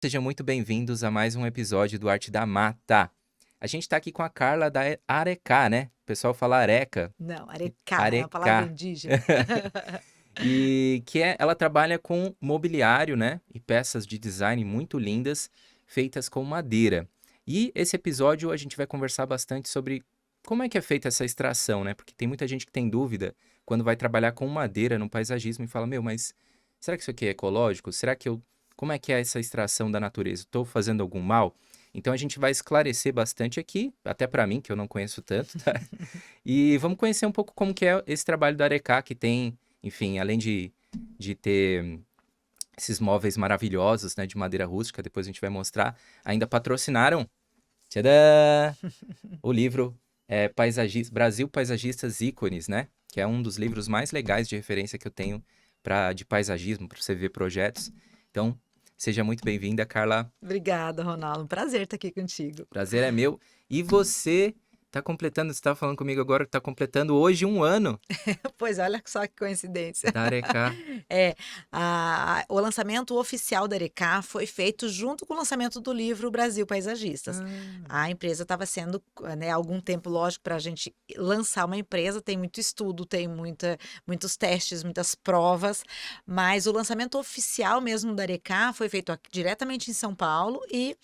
Sejam muito bem-vindos a mais um episódio do Arte da Mata. A gente tá aqui com a Carla da Arecá, né? O pessoal fala Areca. Não, arecá é uma palavra Arecá. indígena. Ela trabalha com mobiliário, né? E peças de design muito lindas, feitas com madeira. E esse episódio a gente vai conversar bastante sobre como é que é feita essa extração, né? Porque tem muita gente que tem dúvida quando vai trabalhar com madeira no paisagismo e fala, meu, mas será que isso aqui é ecológico? Como é que é essa extração da natureza? Estou fazendo algum mal? Então a gente vai esclarecer bastante aqui, até para mim, que eu não conheço tanto, tá? E vamos conhecer um pouco como que é esse trabalho da Arecá, que tem, enfim, além de ter esses móveis maravilhosos, né, de madeira rústica, depois a gente vai mostrar, ainda patrocinaram, tcharam, o livro Brasil Paisagistas Ícones, né? Que é um dos livros mais legais de referência que eu tenho de paisagismo, para você ver projetos. Então, seja muito bem-vinda, Carla. Obrigada, Ronaldo. Um prazer estar aqui contigo. Prazer é meu. E você você estava falando comigo agora que está completando hoje um ano Pois olha só que coincidência. da Arecá. É, o lançamento oficial da Arecá foi feito junto com o lançamento do livro Brasil Paisagistas. Ah, A empresa estava sendo, né, há algum tempo, lógico, para a gente lançar uma empresa, tem muito estudo, tem muitos testes, muitas provas, mas o lançamento oficial mesmo da Arecá foi feito diretamente em São Paulo e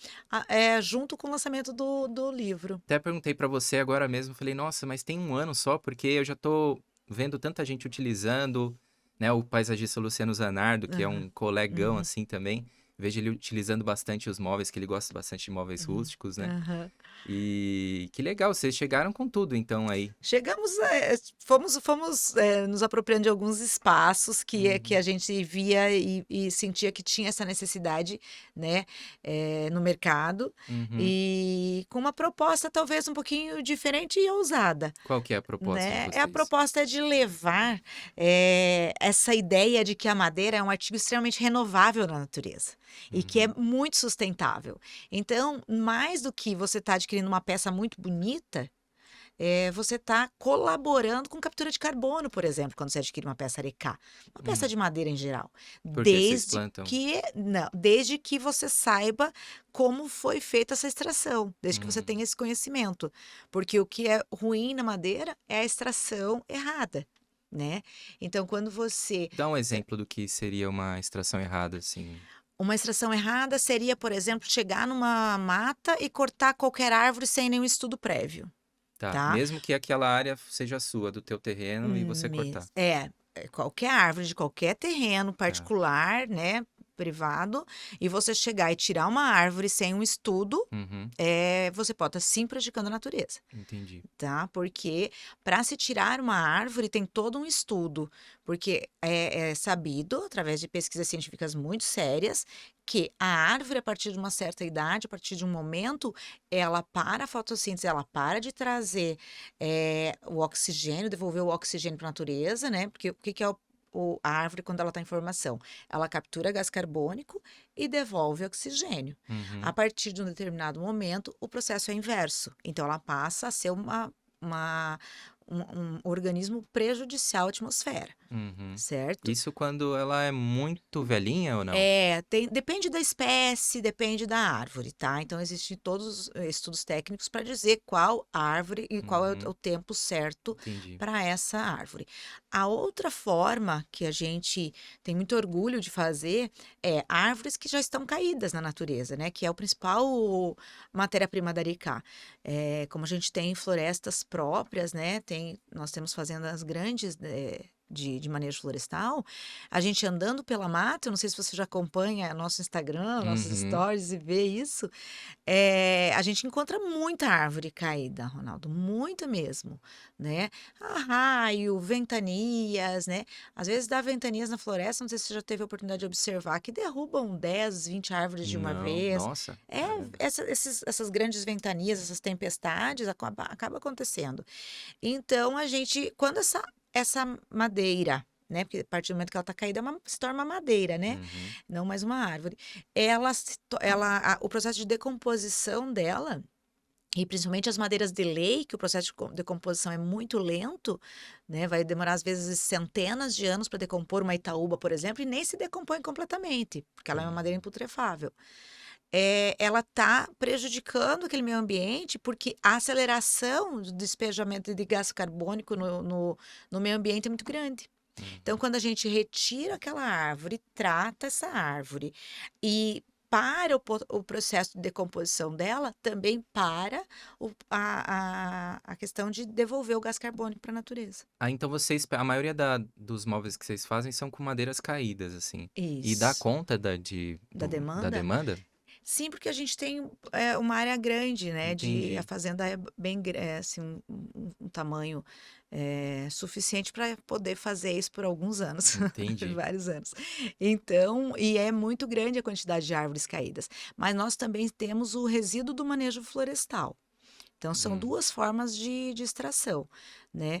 junto com o lançamento do livro. até perguntei para você agora mesmo, falei, nossa, mas tem um ano só, porque eu já tô vendo tanta gente utilizando, né, o paisagista Luciano Zanardo, que é Aham. um colegão Uhum, assim também. Vejo ele utilizando bastante os móveis, que ele gosta bastante de móveis uhum, rústicos, né? aham. E que legal, vocês chegaram com tudo então aí. Chegamos, fomos nos apropriando de alguns espaços que Uhum, a gente via e sentia que tinha essa necessidade, né, no mercado, uhum. e com uma proposta talvez um pouquinho diferente e ousada. Qual que é a proposta de Né? A vocês? proposta é de levar essa ideia de que a madeira é um artigo extremamente renovável na natureza e que é Uhum, muito sustentável. Então, mais do que você está adquirindo uma peça muito bonita, você está colaborando com captura de carbono, por exemplo, quando você adquire uma peça arecá, uma peça uhum. de madeira em geral, Por que vocês plantam? desde que você saiba como foi feita essa extração, desde que você Uhum. tenha esse conhecimento, porque o que é ruim na madeira é a extração errada, né? Então, quando você Dá um exemplo do que seria uma extração errada, assim. uma extração errada seria, por exemplo, chegar numa mata e cortar qualquer árvore sem nenhum estudo prévio. Tá, Tá? mesmo que aquela área seja sua, do teu terreno, e você cortar. Qualquer árvore de qualquer terreno Tá. particular, né, privado, e você chegar e tirar uma árvore sem um estudo, Uhum, você pode estar sim prejudicando a natureza, entendi. tá? Porque para se tirar uma árvore tem todo um estudo, porque é sabido, através de pesquisas científicas muito sérias, que a árvore, a partir de uma certa idade, a partir de um momento, ela para a fotossíntese, ela para de trazer o oxigênio, devolver o oxigênio para a natureza, né? Porque o que que é a árvore quando ela está em formação? Ela captura gás carbônico e devolve oxigênio. A Uhum, partir de um determinado momento, o processo é inverso. Então, ela passa a ser uma, um organismo prejudicial à atmosfera, uhum. certo? Isso quando ela é muito velhinha ou não? Depende da espécie, depende da árvore, tá? Então, existem todos os estudos técnicos para dizer qual árvore e qual é o Uhum, tempo certo entendi. para essa árvore. A outra forma que a gente tem muito orgulho de fazer é árvores que já estão caídas na natureza, né? Que é o principal matéria-prima da Aricá. Como a gente tem florestas próprias, né? Nós temos fazendas grandes, de manejo florestal, a gente andando pela mata, eu não sei se você já acompanha nosso Instagram, nossos Uhum, stories e vê isso, a gente encontra muita árvore caída, Ronaldo, muita mesmo, né? Arraio, ventanias, né? Às vezes dá ventanias na floresta, não sei se você já teve a oportunidade de observar, que derrubam 10, 20 árvores de uma não, vez. nossa, caramba. Essas grandes ventanias, essas tempestades, acaba acontecendo. Então, quando essa madeira, né? Porque a partir do momento que ela está caída, se torna uma madeira, né? Uhum, Não mais uma árvore. O processo de decomposição dela, e principalmente as madeiras de lei, que o processo de decomposição é muito lento, né? Vai demorar às vezes centenas de anos para decompor uma Itaúba, por exemplo, e nem se decompõe completamente, porque ela é uma madeira uhum. imputrefável. ela está prejudicando aquele meio ambiente, porque a aceleração do despejamento de gás carbônico no meio ambiente é muito grande. Então, Uhum. quando a gente retira aquela árvore, trata essa árvore e para o processo de decomposição dela, também para a questão de devolver o gás carbônico para a natureza. Ah, então a maioria dos móveis que vocês fazem são com madeiras caídas, assim. E dá Isso. conta Da da demanda? demanda? Sim, porque a gente tem uma área grande, né? A Entendi, fazenda é bem, assim, um tamanho suficiente para poder fazer isso por alguns anos, por entendi. vários anos. Então, e é muito grande a quantidade de árvores caídas. Mas nós também temos o resíduo do manejo florestal. Então, são Hum. duas formas de extração, né?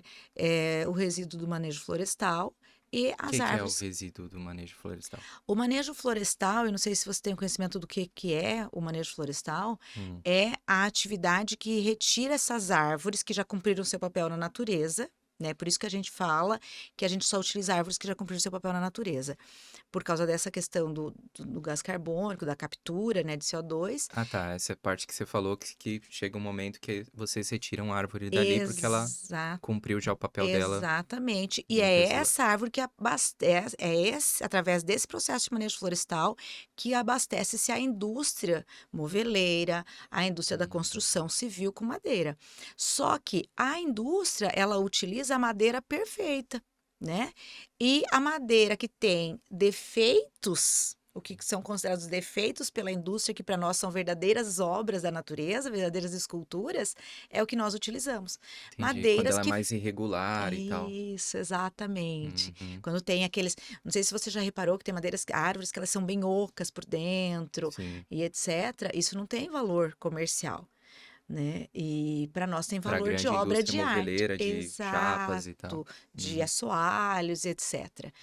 O resíduo do manejo florestal e O as que que é o árvores. resíduo do manejo florestal? O manejo florestal, eu não sei se você tem conhecimento do que é o manejo florestal, Hum, é a atividade que retira essas árvores que já cumpriram seu papel na natureza, né? Por isso que a gente fala que a gente só utiliza árvores que já cumpriram seu papel na natureza, por causa dessa questão do gás carbônico, da captura, né, de CO2. Ah, tá. Essa é a parte que você falou que chega um momento que vocês retiram a árvore dali porque ela Exato. cumpriu já o papel dela Exatamente. E de é reserva. essa árvore que abastece, através desse processo de manejo florestal, que abastece-se a indústria moveleira, a indústria da Uhum. construção civil com madeira. Só que a indústria, ela utiliza a madeira perfeita, né? E a madeira que tem defeitos, o que são considerados defeitos pela indústria, que para nós são verdadeiras obras da natureza, verdadeiras esculturas, é o que nós utilizamos. Entendi. Quando Madeiras ela é que mais irregular e tal. isso, exatamente. Uhum. Quando tem aqueles, não sei se você já reparou que tem árvores que elas são bem ocas por dentro Sim. e etc. Isso não tem valor comercial, né? E para nós tem Para a valor de grande obra indústria de arte. moveleira de chapas e tal. Exato, de Uhum. assoalhos, etc,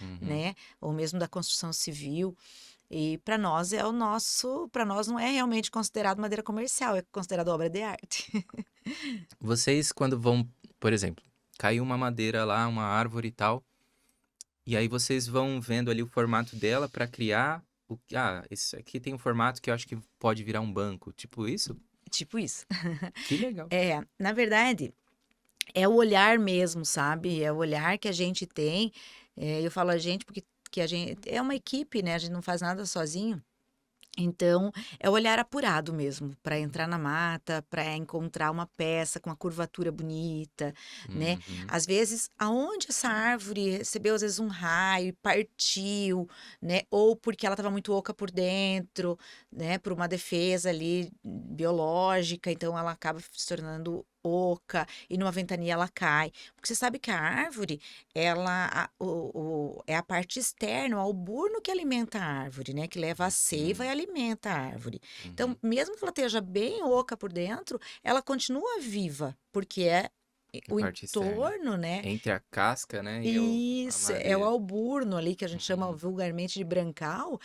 Uhum. né? Ou mesmo da construção civil. E para nós para nós não é realmente considerado madeira comercial, é considerado obra de arte. Vocês quando vão, por exemplo, caiu uma madeira lá, uma árvore e tal, e aí vocês vão vendo ali o formato dela para criar esse aqui tem um formato que eu acho que pode virar um banco, tipo isso? Tipo isso. Que legal. Na verdade, é o olhar mesmo, sabe? É o olhar que a gente tem. Eu falo a gente porque que a gente é uma equipe, né? A gente não faz nada sozinho. Então, é o olhar apurado mesmo, para entrar na mata, para encontrar uma peça com uma curvatura bonita, né? Uhum. Às vezes, aonde essa árvore recebeu, às vezes, um raio e partiu, né? Ou porque ela estava muito oca por dentro, né? Por uma defesa ali biológica, então ela acaba se tornando oca e numa ventania ela cai. Porque você sabe que a árvore, é a parte externa, o alburno que alimenta a árvore, né? Que leva a seiva e Uhum. alimenta a árvore. Então, Uhum. mesmo que ela esteja bem oca por dentro, ela continua viva, porque é A o parte externa. entorno, né? Entre a casca, né, e a Isso, é o madeira. alburno ali, que a gente chama Uhum. vulgarmente de brancal,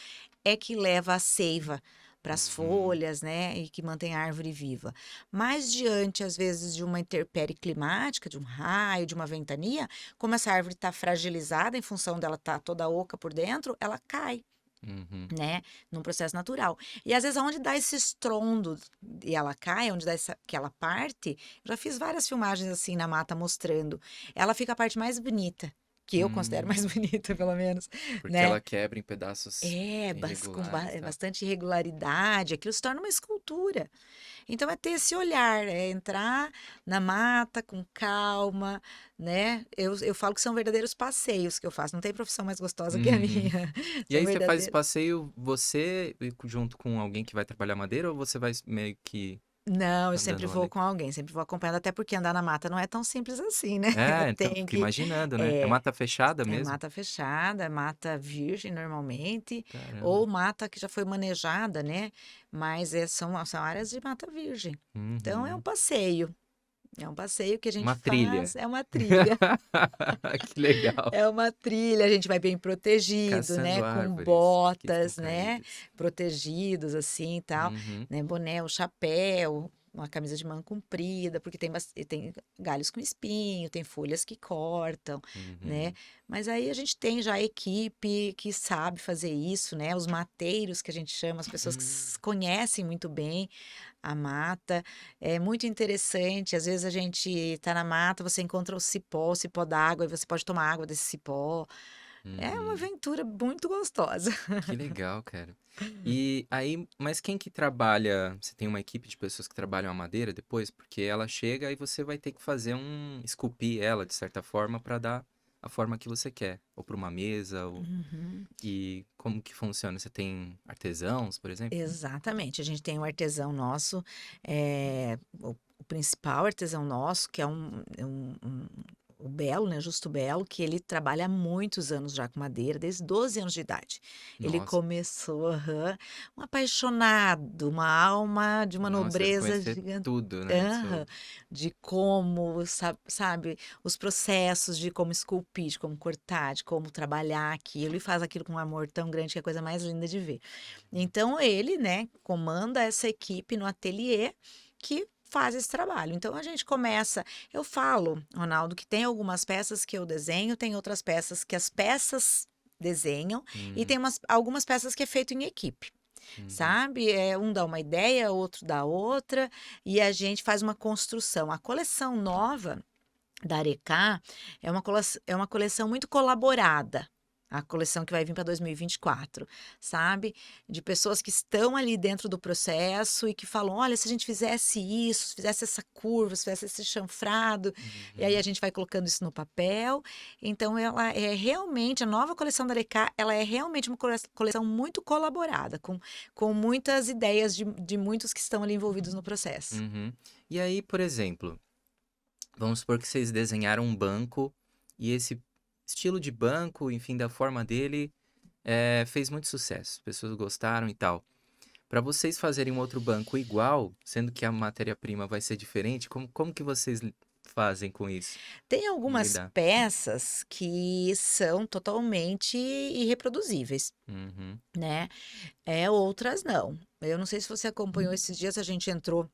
é que leva a seiva para as Uhum. folhas, né, e que mantém a árvore viva. Mas diante, às vezes, de uma intempérie climática, de um raio, de uma ventania, como essa árvore está fragilizada em função dela estar toda oca por dentro, ela cai, Uhum. né, num processo natural. E às vezes, aonde dá esse estrondo e ela cai, onde dá aquela parte, já fiz várias filmagens assim na mata mostrando, ela fica a parte mais bonita. Que eu considero mais Hum. bonita, pelo menos, Porque né? ela quebra em pedaços irregulares, tá? Bastante irregularidade, aquilo se torna uma escultura. Então é ter esse olhar, é entrar na mata com calma, né? Eu falo que são verdadeiros passeios que eu faço, não tem profissão mais gostosa que a Uhum. minha. E São aí você faz esse verdadeiros. passeio, você junto com alguém que vai trabalhar madeira ou você vai meio que Não, eu sempre andando vou ali? com alguém, sempre vou acompanhando, até porque andar na mata não é tão simples assim, né? É, então, Tem fico que. imaginando, né? É É, mata fechada é mesmo? mata fechada, é mata virgem normalmente, Caramba. ou mata que já foi manejada, né? Mas são áreas de mata virgem. Então Uhum. é um passeio que a gente Uma trilha. faz, é uma trilha. Que legal. É uma trilha, a gente vai bem protegido, Caçando né, com árvores que estão botas, né, caídas. protegidos assim e tal, Uhum. né, boné, o chapéu, uma camisa de manga comprida, porque tem galhos com espinho, tem folhas que cortam, né? Uhum. Mas aí a gente tem já a equipe que sabe fazer isso, né? Os mateiros que a gente chama, as pessoas que Hum. conhecem muito bem a mata. É muito interessante. Às vezes a gente está na mata, você encontra o cipó d'água, e você pode tomar água desse cipó. É uma Uhum. aventura muito gostosa. Que legal, cara. E aí, mas quem que trabalha? Você tem uma equipe de pessoas que trabalham a madeira depois? Porque ela chega e você vai ter que fazer esculpir ela de certa forma para dar a forma que você quer, ou para uma mesa, ou Uhum. e como que funciona? Você tem artesãos, por exemplo? Exatamente. A gente tem um artesão nosso, o principal artesão nosso, que é o Belo, né, Justo Belo, que ele trabalha há muitos anos já com madeira, desde 12 anos de idade. Ele Nossa, começou, um apaixonado, uma alma de uma nossa, deve nobreza conhecer gigante. tudo, né? Isso. De como, sabe, os processos de como esculpir, de como cortar, de como trabalhar aquilo, e faz aquilo com um amor tão grande que é a coisa mais linda de ver. Então ele, né, comanda essa equipe no ateliê que faz esse trabalho. Então a gente começa, eu falo, Ronaldo, que tem algumas peças que eu desenho, tem outras peças que as peças desenham e Uhum, tem algumas peças que é feito em equipe. uhum, Sabe? Um dá uma ideia, outro dá outra, e a gente faz uma construção. A coleção nova da Arecá é uma coleção muito colaborada. A coleção que vai vir para 2024, sabe? De pessoas que estão ali dentro do processo e que falam: olha, se a gente fizesse isso, se fizesse essa curva, se fizesse esse chanfrado, e aí a uhum, gente vai colocando isso no papel. Então, ela é realmente, a nova coleção da Arecá, ela é realmente uma coleção muito colaborada, com muitas ideias de muitos que estão ali envolvidos no processo. uhum. E aí, por exemplo, vamos supor que vocês desenharam um banco e esse estilo de banco, enfim, da forma dele, fez muito sucesso. As pessoas gostaram e tal. Para vocês fazerem um outro banco igual, sendo que a matéria-prima vai ser diferente, como que vocês fazem com isso? Tem Como algumas lidar? peças que são totalmente irreproduzíveis, Uhum. né? Outras não. Eu não sei se você acompanhou esses dias, a gente entrou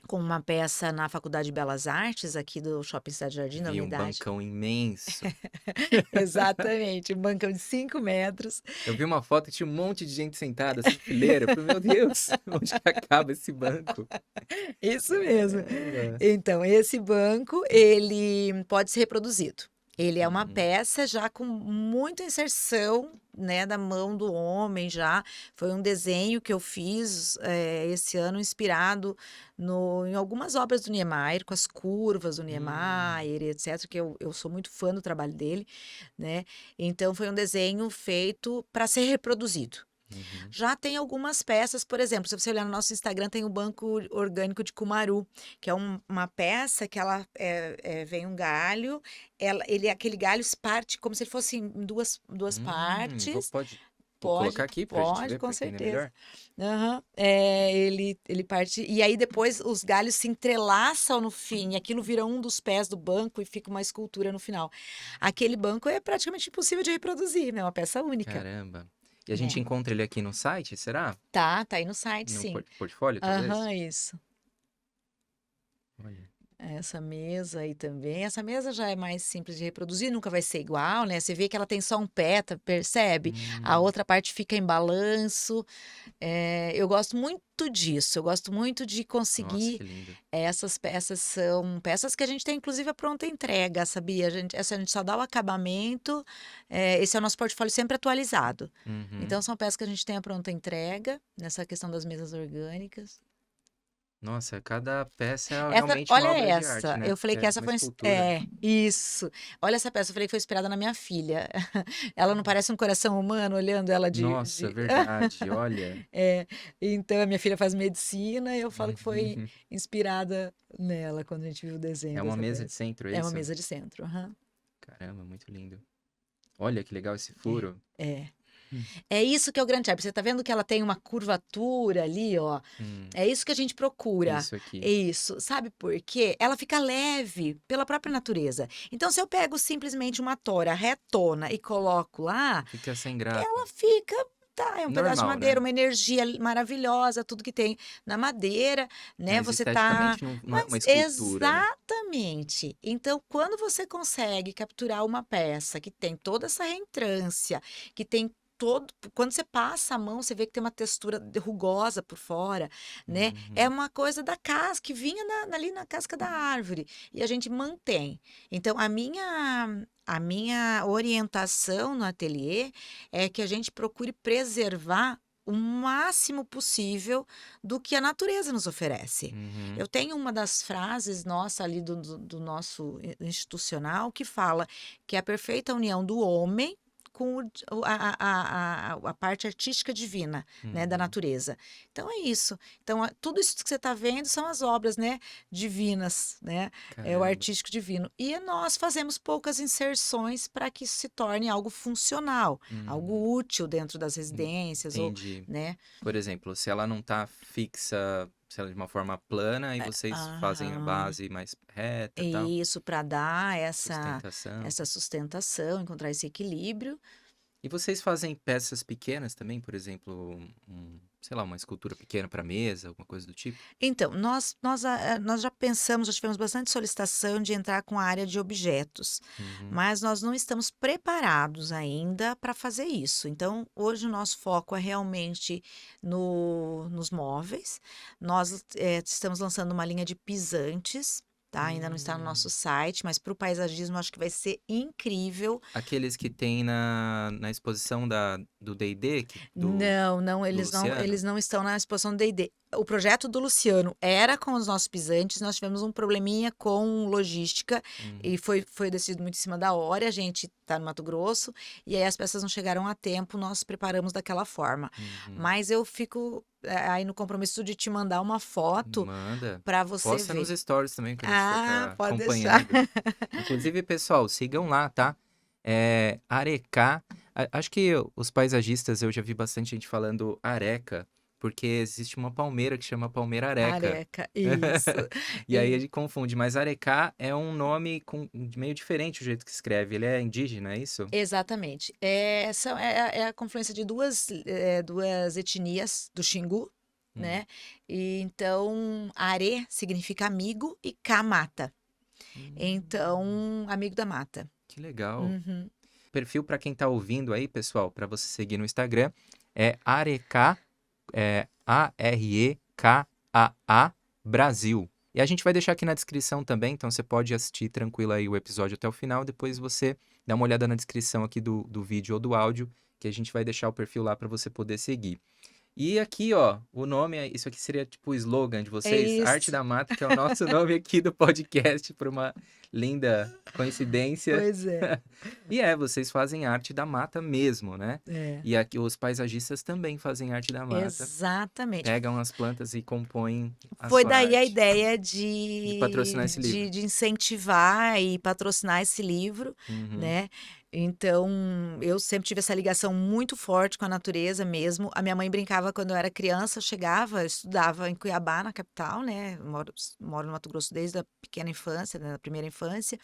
com uma peça na Faculdade de Belas Artes, aqui do Shopping Cidade Jardim, da Vi um unidade. bancão imenso. Exatamente, um bancão de 5 metros. Eu vi uma foto e tinha um monte de gente sentada, assim, fileira. Eu falei, meu Deus, onde que acaba esse banco? Isso mesmo. Caramba. Então, esse banco, ele pode ser reproduzido. Ele é uma Uhum. peça já com muita inserção, né, da mão do homem já. Foi um desenho que eu fiz esse ano, inspirado em algumas obras do Niemeyer, com as curvas do Hum. Niemeyer, etc., que eu sou muito fã do trabalho dele, né? Então, foi um desenho feito para ser reproduzido. Uhum. Já tem algumas peças, por exemplo, se você olhar no nosso Instagram, tem o Banco Orgânico de Cumaru, que é uma peça que ela vem um galho, aquele galho se parte como se ele fosse em duas partes. Vou colocar Pode, aqui pra gente pode, ver, com pra entender certeza. melhor. Aham. Ele parte. E aí depois os galhos se entrelaçam no fim, e aquilo vira um dos pés do banco e fica uma escultura no final. Aquele banco é praticamente impossível de reproduzir, né? É uma peça única. Caramba. E a gente É. encontra ele aqui no site, será? Tá aí no site, No sim. portfólio, talvez? Aham, isso. Olha. Essa mesa aí também. Essa mesa já é mais simples de reproduzir, nunca vai ser igual, né? Você vê que ela tem só um pé, percebe? A Hum. outra parte fica em balanço. Eu gosto muito disso. Eu gosto muito de Nossa, conseguir. que lindo. Essas peças são peças que a gente tem, inclusive, a pronta entrega, sabia? Essa a gente só dá o acabamento. Esse é o nosso portfólio sempre atualizado. Uhum. Então, são peças que a gente tem a pronta entrega, nessa questão das mesas orgânicas. Nossa, cada peça é Essa, realmente uma olha obra de arte, essa, né? eu falei Porque que é essa uma foi, escultura. isso. Olha essa peça, eu falei que foi inspirada na minha filha. Ela não parece um coração humano olhando ela Nossa, verdade, olha. É, então a minha filha faz medicina e eu falo que foi Uhum. inspirada nela quando a gente viu o desenho É uma dessa mesa de peça. centro, é É uma isso? mesa de centro, aham. Caramba, muito lindo. Olha que legal esse É, furo. é. Hum. É isso que é o grande charme. Você tá vendo que ela tem uma curvatura ali, ó. Hum, É isso que a gente procura. isso É aqui. isso. Sabe por quê? Ela fica leve pela própria natureza. Então, se eu pego simplesmente uma tora retona e coloco lá, Fica sem graça. ela fica. Tá, é um pedaço de normal, madeira, né? uma energia maravilhosa, tudo que tem na madeira, né? Mas Você tá. esteticamente não é uma Mas escultura, né? exatamente. Então, quando você consegue capturar uma peça que tem toda essa reentrância, que tem todo. Quando você passa a mão, você vê que tem uma textura rugosa por fora, né? É Uhum. uma coisa da casca, que vinha ali na casca da árvore. E a gente mantém. Então, a minha orientação no ateliê é que a gente procure preservar o máximo possível do que a natureza nos oferece. Uhum. Eu tenho uma das frases nossa ali do nosso institucional que fala que é a perfeita união do homem com a parte artística divina, né, da Uhum. natureza. Então é isso. Então tudo isso que você está vendo são as obras, né, divinas, né, é o Caramba. artístico divino. E nós fazemos poucas inserções para que isso se torne algo funcional, Uhum. algo útil dentro das residências ou, Entendi. né? Por exemplo, se ela não tá fixa, se ela é de uma forma plana, aí vocês fazem a Aham. base mais reta, e tal, Isso para dar sustentação. essa sustentação, encontrar esse equilíbrio. E vocês fazem peças pequenas também, por exemplo, sei lá, uma escultura pequena para mesa, alguma coisa do tipo? Então, nós já pensamos, já tivemos bastante solicitação de entrar com a área de objetos, Uhum. mas nós não estamos preparados ainda para fazer isso. Então, hoje o nosso foco é realmente nos móveis. Nós estamos lançando uma linha de pisantes. Tá? Ainda não está no Hum. nosso site, mas para o paisagismo acho que vai ser incrível. Aqueles que tem na exposição do D&D, Não, não, do eles Luciano? não estão na exposição do D&D. O projeto do Luciano era com os nossos pisantes, nós tivemos um probleminha com logística Uhum. e foi decidido muito em cima da hora, a gente está no Mato Grosso, e aí as peças não chegaram a tempo, nós preparamos daquela forma. Uhum. Mas eu fico aí no compromisso de te mandar uma foto Manda. para você Posta nos ver. stories também, que a gente Ah, fica pode deixar. acompanhando. Inclusive, pessoal, sigam lá, tá? É Arecá. Acho que os paisagistas, eu já vi bastante gente falando areca, porque existe uma palmeira que chama palmeira areca. Areca, isso. E aí ele confunde, mas Arecá é um nome meio diferente o jeito que escreve. Ele é indígena, é isso? Exatamente. É a confluência de duas etnias do Xingu, Hum. né? E então, Are significa amigo e Ka mata. Hum, Então, amigo da mata. que legal. Uhum. Perfil para quem tá ouvindo aí, pessoal, para você seguir no Instagram, é Areca, Arekaa Brasil. E a gente vai deixar aqui na descrição também, então você pode assistir tranquilo aí o episódio até o final, depois você dá uma olhada na descrição aqui do vídeo ou do áudio, que a gente vai deixar o perfil lá para você poder seguir. E aqui, ó, o nome, isso aqui seria tipo o slogan de É vocês, Arte isso. da Mata, que é o nosso nome aqui do podcast, por uma linda coincidência. Pois é. E vocês fazem arte da mata mesmo, né? É. E aqui os paisagistas também fazem arte da mata, Exatamente. pegam as plantas e compõem a Foi sua daí a arte. ideia De de, patrocinar esse livro. de, de incentivar e patrocinar esse livro, Uhum, né? Então, eu sempre tive essa ligação muito forte com a natureza mesmo. A minha mãe brincava quando eu era criança, eu chegava, eu estudava em Cuiabá, na capital, né? Moro no Mato Grosso desde a pequena infância, né? Da primeira infância,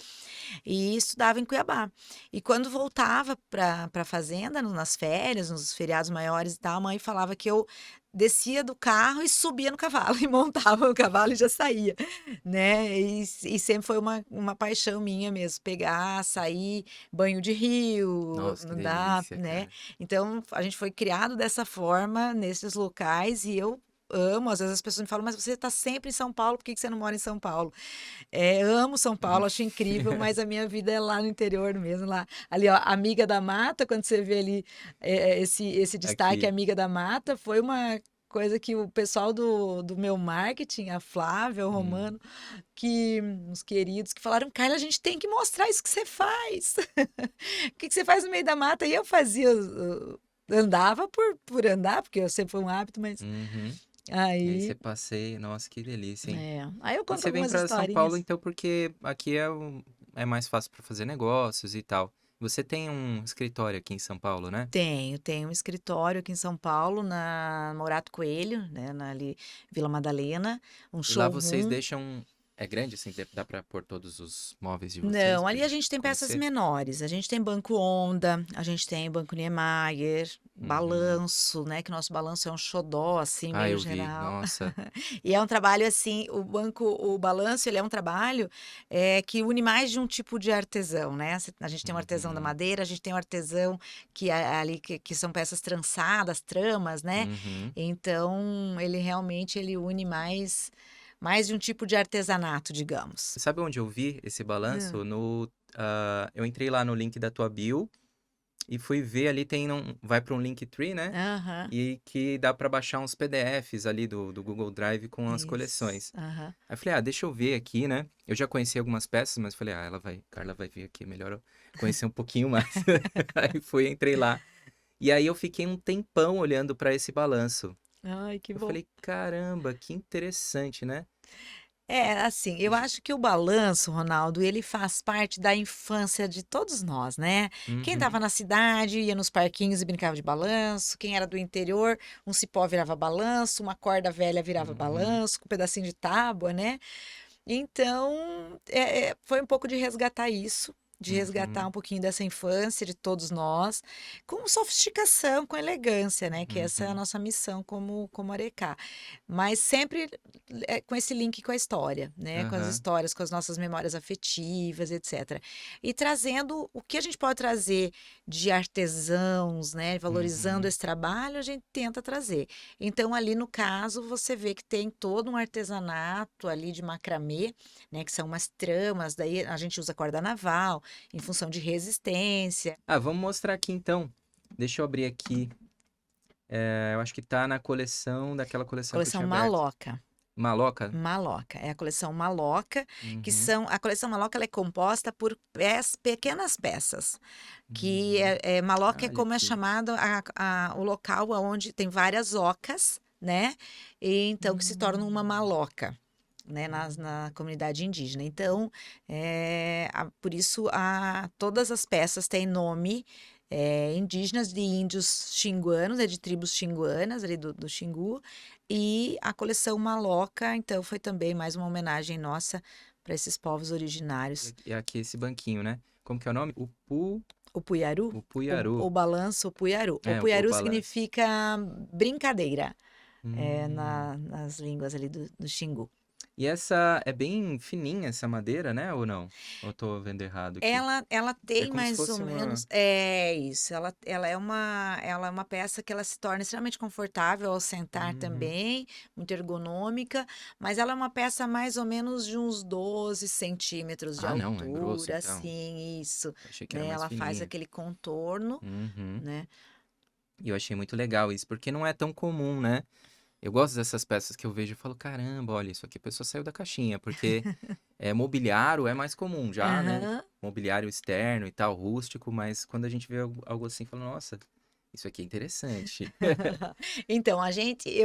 e estudava em Cuiabá. E quando voltava para a fazenda, nas férias, nos feriados maiores e tal, a mãe falava que eu descia do carro e subia no cavalo e montava o cavalo e já saía, né? E sempre foi uma paixão minha mesmo, pegar, sair, banho de rio, nossa, que nadar, delícia, né? cara. Então a gente foi criado dessa forma nesses locais e eu amo. Às vezes as pessoas me falam, mas você está sempre em São Paulo, por que que você não mora em São Paulo? Amo São Paulo, acho incrível, mas a minha vida é lá no interior mesmo, lá. Ali, ó, Amiga da Mata, quando você vê ali esse destaque Aqui. Amiga da Mata, foi uma coisa que o pessoal do meu marketing, a Flávia, o Hum. Romano, que uns queridos que falaram, Carla, a gente tem que mostrar isso que você faz. O que que você faz no meio da mata? E eu fazia, andava por andar, porque eu sempre foi um hábito, mas Uhum. E aí você aí, passeia, nossa, que delícia, hein? aí eu E conto você vem algumas para São Paulo, historinhas. então, porque aqui é mais fácil para fazer negócios e tal. Você tem um escritório aqui em São Paulo, né? Tenho um escritório aqui em São Paulo, na Morato Coelho, né, ali Vila Madalena, um E lá vocês showroom. deixam É grande, assim, dá pra pôr todos os móveis de vocês Não, pra ali a gente gente tem peças conhecer? menores. A gente tem banco Onda, a gente tem banco Niemeyer, Uhum. balanço, né? Que o nosso balanço é um xodó, assim, Ah, meio eu vi. geral. Nossa. E é um trabalho assim, o balanço, ele é um trabalho que une mais de um tipo de artesão, né? A gente tem um artesão da Uhum. madeira, a gente tem um artesão que é ali que são peças trançadas, tramas, né? Uhum. Então, ele realmente ele une mais de um tipo de artesanato, digamos. Sabe onde eu vi esse balanço? Eu entrei lá no link da tua bio e fui ver ali, vai para um Linktree, né? Aham, E que dá para baixar uns PDFs ali do Google Drive com as isso. coleções. Aham. Aí eu falei, deixa eu ver aqui, né? Eu já conheci algumas peças, mas falei, Carla vai ver aqui, melhor eu conhecer um pouquinho mais. Aí entrei lá. E aí eu fiquei um tempão olhando para esse balanço. Ai, que Eu bom. falei, caramba, que interessante, né? É, assim, eu J- acho que o balanço, Ronaldo, ele faz parte da infância de todos nós, né? Quem estava Uhum, na cidade ia nos parquinhos e brincava de balanço, quem era do interior, um cipó virava balanço, uma corda velha virava uhum, balanço, com um pedacinho de tábua, né? Então, foi um pouco de resgatar isso, de resgatar uhum, um pouquinho dessa infância de todos nós, com sofisticação, com elegância, né? Que essa é a uhum, nossa missão como Arecá. Mas sempre com esse link com a história, né? Com as aham, histórias, com as nossas memórias afetivas, etc. E trazendo o que a gente pode trazer de artesãos, né? Valorizando uhum, esse trabalho, a gente tenta trazer. Então, ali no caso, você vê que tem todo um artesanato ali de macramê, né? Que são umas tramas, daí a gente usa corda naval, em função de resistência. Vamos mostrar aqui então. Deixa eu abrir aqui. Eu acho que tá na daquela coleção que eu Coleção tinha aberto. Maloca. Maloca? Maloca, é a coleção Maloca, Uhum, a coleção Maloca ela é composta por pequenas peças, que uhum. Maloca é Olha como é aqui. chamado o local onde tem várias ocas, né? E então que se torna uma Hum, maloca. Né, na comunidade indígena. Então, por isso todas as peças têm nome indígenas de índios xinguanos, de tribos xinguanas, ali do Xingu, e a coleção Maloca, então, foi também mais uma homenagem nossa para esses povos originários. e aqui esse banquinho, né? Como que é o nome? O Puiaru, O Puiaru. o balanço, o Puiaru. O É, o Puiaru balanço. significa brincadeira, Hum. nas línguas ali do Xingu. E essa é bem fininha essa madeira, né? Ou não? Ou eu tô vendo errado aqui? Ela É tem como se mais ou fosse uma. menos isso, ela é uma peça que ela se torna extremamente confortável ao sentar Uhum. também, muito ergonômica, mas ela é uma peça mais ou menos de uns 12 centímetros de Ah, não, é grosso altura, então. assim, isso, Eu achei que era né? mais Ela faz fininha. aquele contorno, Uhum. né? E eu achei muito legal isso, porque não é tão comum, né? Eu gosto dessas peças que eu vejo e falo, caramba, olha, isso aqui a pessoa saiu da caixinha, porque mobiliário é mais comum já, né? Aham. Mobiliário externo e tal, rústico, mas quando a gente vê algo assim, fala, nossa, isso aqui é interessante. Então,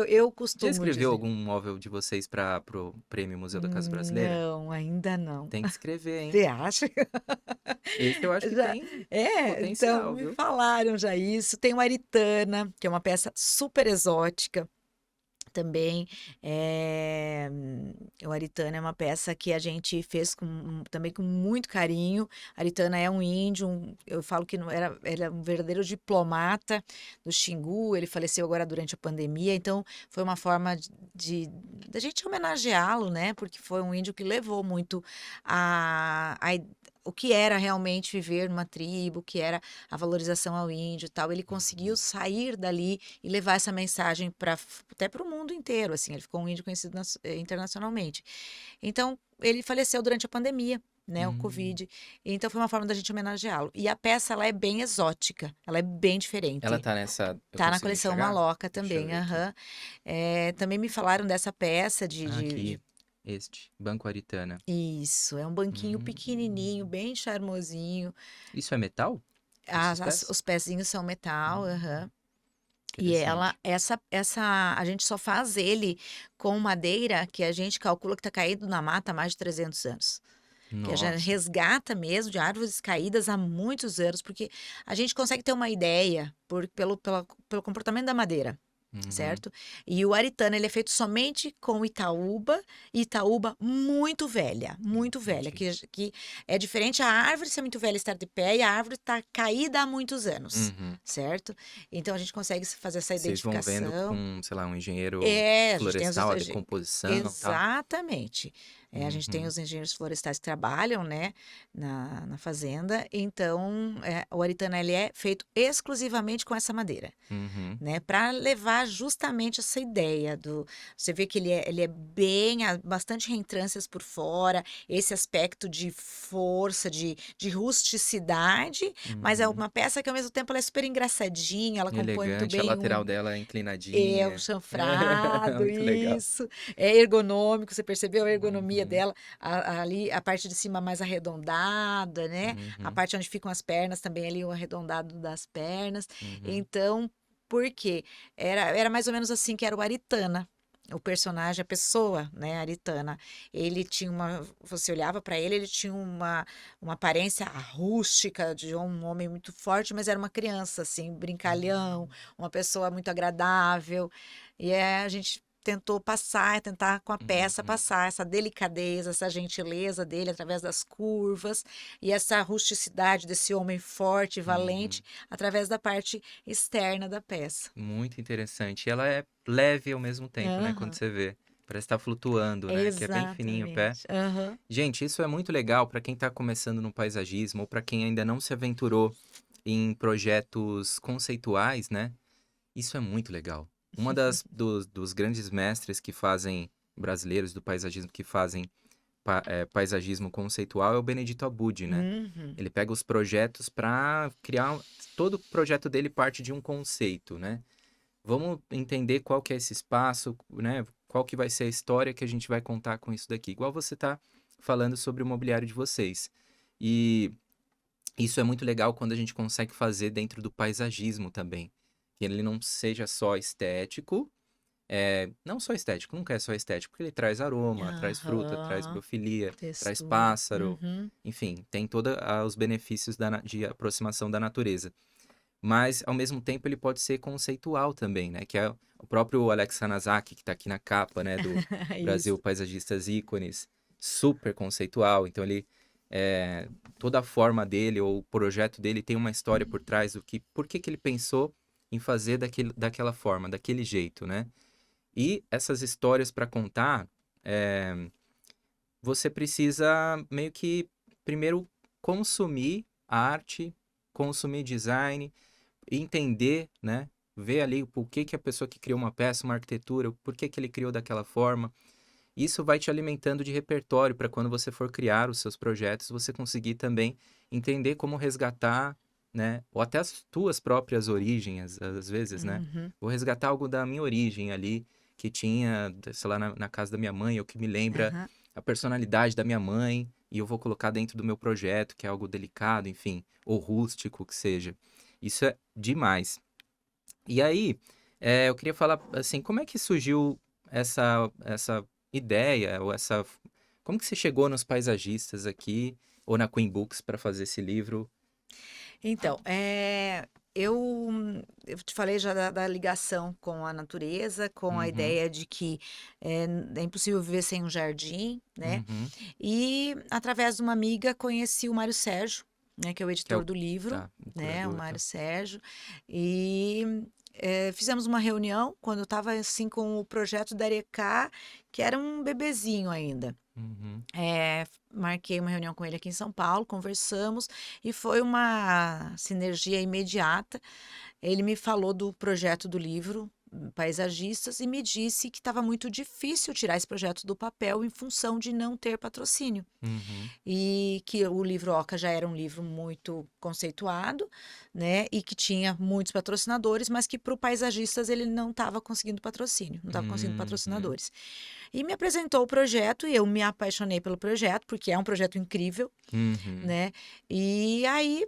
eu Já costumo escreveu dizer, algum móvel de vocês para pro Prêmio Museu da Casa Brasileira? não, ainda não. Tem que escrever, hein? Você acha? Esse eu acho que Já tem então potencial, me viu? falaram já isso. Tem o Aritana, que é uma peça super exótica também. O Aritana é uma peça que a gente fez também com muito carinho. Aritana é um índio, eu falo que não era, ele é um verdadeiro diplomata do Xingu, ele faleceu agora durante a pandemia, então foi uma forma da gente homenageá-lo, né? Porque foi um índio que levou muito o que era realmente viver numa tribo, o que era a valorização ao índio e tal. Ele conseguiu Uhum. sair dali e levar essa mensagem até para o mundo inteiro, assim. Ele ficou um índio conhecido internacionalmente. Então, ele faleceu durante a pandemia. Né, o Hum. Covid. Então foi uma forma da gente homenageá-lo. E a peça ela é bem exótica, ela é bem Ela diferente. tá nessa. Eu Tá na consigo coleção enxergar? Maloca Deixa eu também, ver aqui. aham. Também me falaram dessa peça Aqui, este, Banco Aritana. Isso, é um banquinho pequenininho, Hum. bem charmosinho. Isso é metal? Esses pés? Os pezinhos são metal, Hum, aham. E interessante. a gente só faz ele com madeira que a gente calcula que está caído na mata há mais de 300 anos. Que a gente Nossa. resgata mesmo de árvores caídas há muitos anos, porque a gente consegue ter uma ideia pelo comportamento da madeira. Uhum. certo? E o aritana, ele é feito somente com Itaúba, e Itaúba muito velha, Entendi. que é diferente a árvore ser muito velha e estar de pé, e a árvore estar caída há muitos anos, Uhum. certo? Então a gente consegue fazer essa Vocês vão vendo identificação. com, sei lá, um engenheiro É, a gente tem florestal, a decomposição, e tal? exatamente. A gente tem Uhum. os engenheiros florestais que trabalham, né, na fazenda, então, o aritana, ele é feito exclusivamente com essa madeira, Uhum. né, para levar justamente essa ideia do você vê que ele é bem bastante reentrâncias por fora, esse aspecto de força, de rusticidade, mas é Uhum. uma peça que ao mesmo tempo ela é super engraçadinha, ela compõe muito Elegante, a bem lateral dela é o inclinadinha. chanfrado, Muito legal. isso. É ergonômico, você percebeu a ergonomia Uhum. dela? Ali, a parte de cima mais arredondada, né? A Uhum. parte onde ficam as pernas também ali, o arredondado das pernas. Uhum. Então, por quê? Era mais ou menos assim que era o Aritana. O personagem, a pessoa, né, Aritana, ele tinha você olhava para ele, ele tinha uma aparência rústica de um homem muito forte, mas era uma criança, assim, brincalhão, uma pessoa muito agradável. E a gente tentar com a peça Uhum. passar essa delicadeza, essa gentileza dele através das curvas e essa rusticidade desse homem forte e valente Uhum. através da parte externa da peça. Muito interessante. E ela é leve ao mesmo tempo, né, quando Aham, você vê. Parece estar flutuando, né, que é bem fininho o pé. exatamente. Aham. Gente, isso é muito legal para quem está começando no paisagismo ou para quem ainda não se aventurou em projetos conceituais, né? Isso é muito legal. Uma dos grandes mestres que fazem, brasileiros do paisagismo, que fazem paisagismo conceitual é o Benedito Abud, né? Uhum. Ele pega os projetos para criar. Todo o projeto dele parte de um conceito, né? Vamos entender qual que é esse espaço, né? Qual que vai ser a história que a gente vai contar com isso daqui. Igual você está falando sobre o mobiliário de vocês. E isso é muito legal quando a gente consegue fazer dentro do paisagismo também. Que ele não seja só estético, não só estético, nunca é só estético, porque ele traz aroma, traz fruta, traz Aham. biofilia, traz Textura. pássaro, Uhum. enfim, tem todos os benefícios de aproximação da natureza. Mas, ao mesmo tempo, ele pode ser conceitual também, né? Que é o próprio Alex Hanazaki, que está aqui na capa, né? Do Brasil Isso. Paisagistas Ícones, super conceitual. Então, toda a forma dele, ou o projeto dele, tem uma história por trás do que, por que que ele pensou em fazer daquela forma, daquele jeito, né? E essas histórias para contar, é, você precisa meio que primeiro consumir a arte, consumir design, entender, né? Ver ali o porquê que a pessoa que criou uma peça, uma arquitetura, o porquê que ele criou daquela forma. Isso vai te alimentando de repertório para quando você for criar os seus projetos, você conseguir também entender como resgatar, né? Ou até as tuas próprias origens, às vezes, né? Uhum. Vou resgatar algo da minha origem ali, que tinha, sei lá, na casa da minha mãe, ou que me lembra Aham. a personalidade da minha mãe, e eu vou colocar dentro do meu projeto, que é algo delicado, enfim, ou rústico, que seja. Isso é demais. E aí, eu queria falar assim, como é que surgiu essa ideia ou essa como que você chegou nos paisagistas aqui ou na Queen Books para fazer esse livro? Então, eu te falei já da ligação com a natureza, com a Uhum, ideia de que é impossível viver sem um jardim, né? uhum. E através de uma amiga conheci o Mário Sérgio, né, que é o Que é editor o do livro, tá, o né, o curador, Mário tá. Sérgio, e fizemos uma reunião quando eu estava assim com o projeto da Arecá, que era um bebezinho ainda. Uhum, Marquei uma reunião com ele aqui em São Paulo, conversamos e foi uma sinergia imediata. Ele me falou do projeto do livro Paisagistas e me disse que estava muito difícil tirar esse projeto do papel em função de não ter patrocínio. uhum, E que o livro Oca já era um livro muito conceituado, né? E que tinha muitos patrocinadores, mas que para o Paisagistas ele não estava conseguindo patrocínio, não estava conseguindo uhum, patrocinadores. E me apresentou o projeto e eu me apaixonei pelo projeto, porque é um projeto incrível, uhum, né? E aí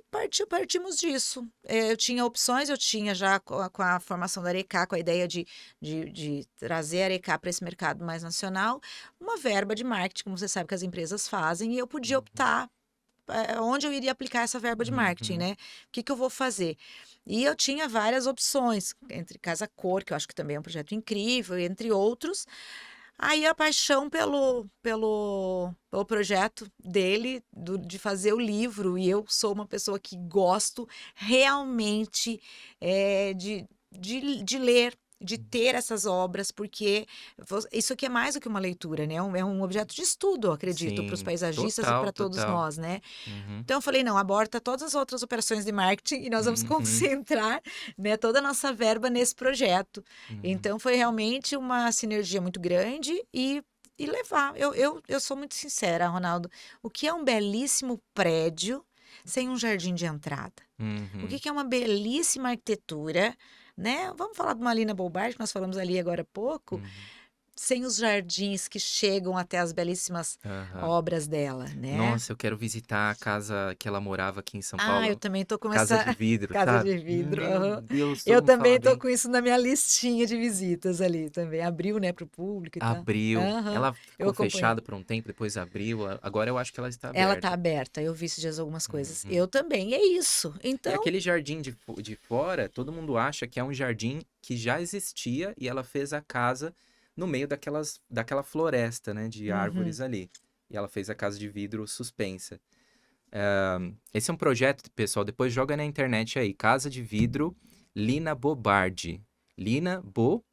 partimos disso. Eu tinha opções, eu tinha já com a formação da Arecá, com a ideia de trazer a Arecá para esse mercado mais nacional, uma verba de marketing, como você sabe que as empresas fazem, e eu podia uhum, optar onde eu iria aplicar essa verba de marketing, Uhum. né? O que que eu vou fazer? E eu tinha várias opções, entre Casa Cor, que eu acho que também é um projeto incrível, entre outros. Aí a paixão pelo projeto dele, de fazer o livro, e eu sou uma pessoa que gosto realmente de ler, de ter essas obras, porque isso aqui é mais do que uma leitura, né? É um objeto de estudo, eu acredito, para os Sim, paisagistas e total, para todos total. nós, né? Uhum. Então eu falei, não, aborta todas as outras operações de marketing e nós vamos Uhum. concentrar, né, toda a nossa verba nesse projeto. Uhum. Então foi realmente uma sinergia muito grande e levar. Eu sou muito sincera, Ronaldo. O que é um belíssimo prédio sem um jardim de entrada? O que Uhum. que é uma belíssima arquitetura, né? Vamos falar de uma Lina Bolbard, que nós falamos ali agora há pouco, Uhum. sem os jardins que chegam até as belíssimas Aham. obras dela, né? Nossa, eu quero visitar a casa que ela morava aqui em São Ah, eu Paulo. também tô com Casa essa de vidro, casa sabe? de vidro, Meu aham. Deus, todo Eu mundo fala também tô bem. com isso na minha listinha de visitas ali também. Abriu, né, para o público e tal. Abriu. Aham, Ela eu ficou acompanhei. fechada por um tempo, depois abriu. Agora eu acho que ela está Ela tá aberta. aberta, eu vi esses dias algumas coisas. Uhum. Eu também, e é isso. E Então, aquele jardim de fora, todo mundo acha que é um jardim que já existia e ela fez a casa no meio daquela floresta, né, de uhum. árvores ali. E ela fez a casa de vidro suspensa. Esse é um projeto, pessoal, depois joga na internet aí, Casa de Vidro Lina Bobardi. Lina Bo,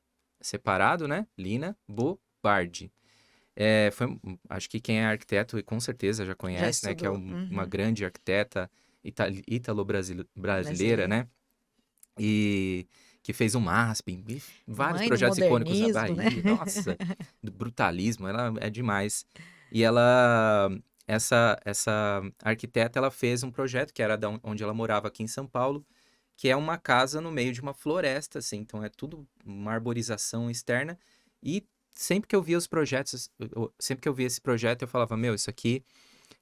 separado, né? Lina Bobardi. Acho que quem é arquiteto e com certeza já Já conhece, né? Que é estudou. uma Uhum. grande arquiteta ítalo-brasileira, Brasileiro. né? E que fez o MASP, e vários Mãe do projetos icônicos da modernismo, né? Bahia, nossa, do brutalismo, ela é demais. E essa arquiteta, ela fez um projeto que era onde ela morava aqui em São Paulo, que é uma casa no meio de uma floresta, assim, então é tudo uma arborização externa. E sempre que eu via os projetos, sempre que eu via esse projeto, eu falava, meu, isso aqui,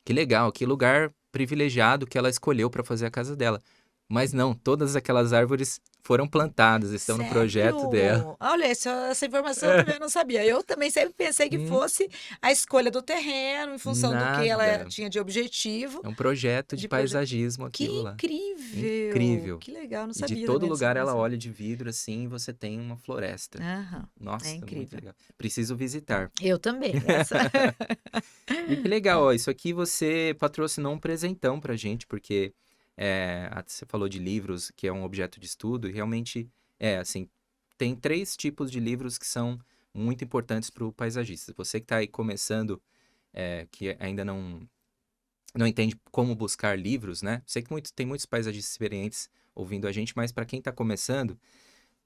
que legal, que lugar privilegiado que ela escolheu para fazer a casa dela. Mas não, todas aquelas árvores foram plantadas, estão no projeto dela. Sério? Olha, essa informação eu também não sabia. Eu também sempre pensei que Hum, fosse a escolha do terreno, em função do que ela nada. tinha de objetivo, É um projeto de de projeto. paisagismo Que aquilo lá. incrível! Incrível. Que legal, não E de sabia todo também dessa lugar ela informação. olha de vidro assim e você tem uma floresta. Aham, é Nossa, muito incrível. legal. Preciso visitar. Eu também. Essa... E que legal, ó, isso aqui você patrocinou um presentão pra gente, porque você falou de livros, que é um objeto de estudo, e realmente assim, tem três tipos de livros que são muito importantes para o paisagista. Você que está aí começando, que ainda não entende como buscar livros, né? Sei que tem muitos paisagistas experientes ouvindo a gente, mas para quem está começando,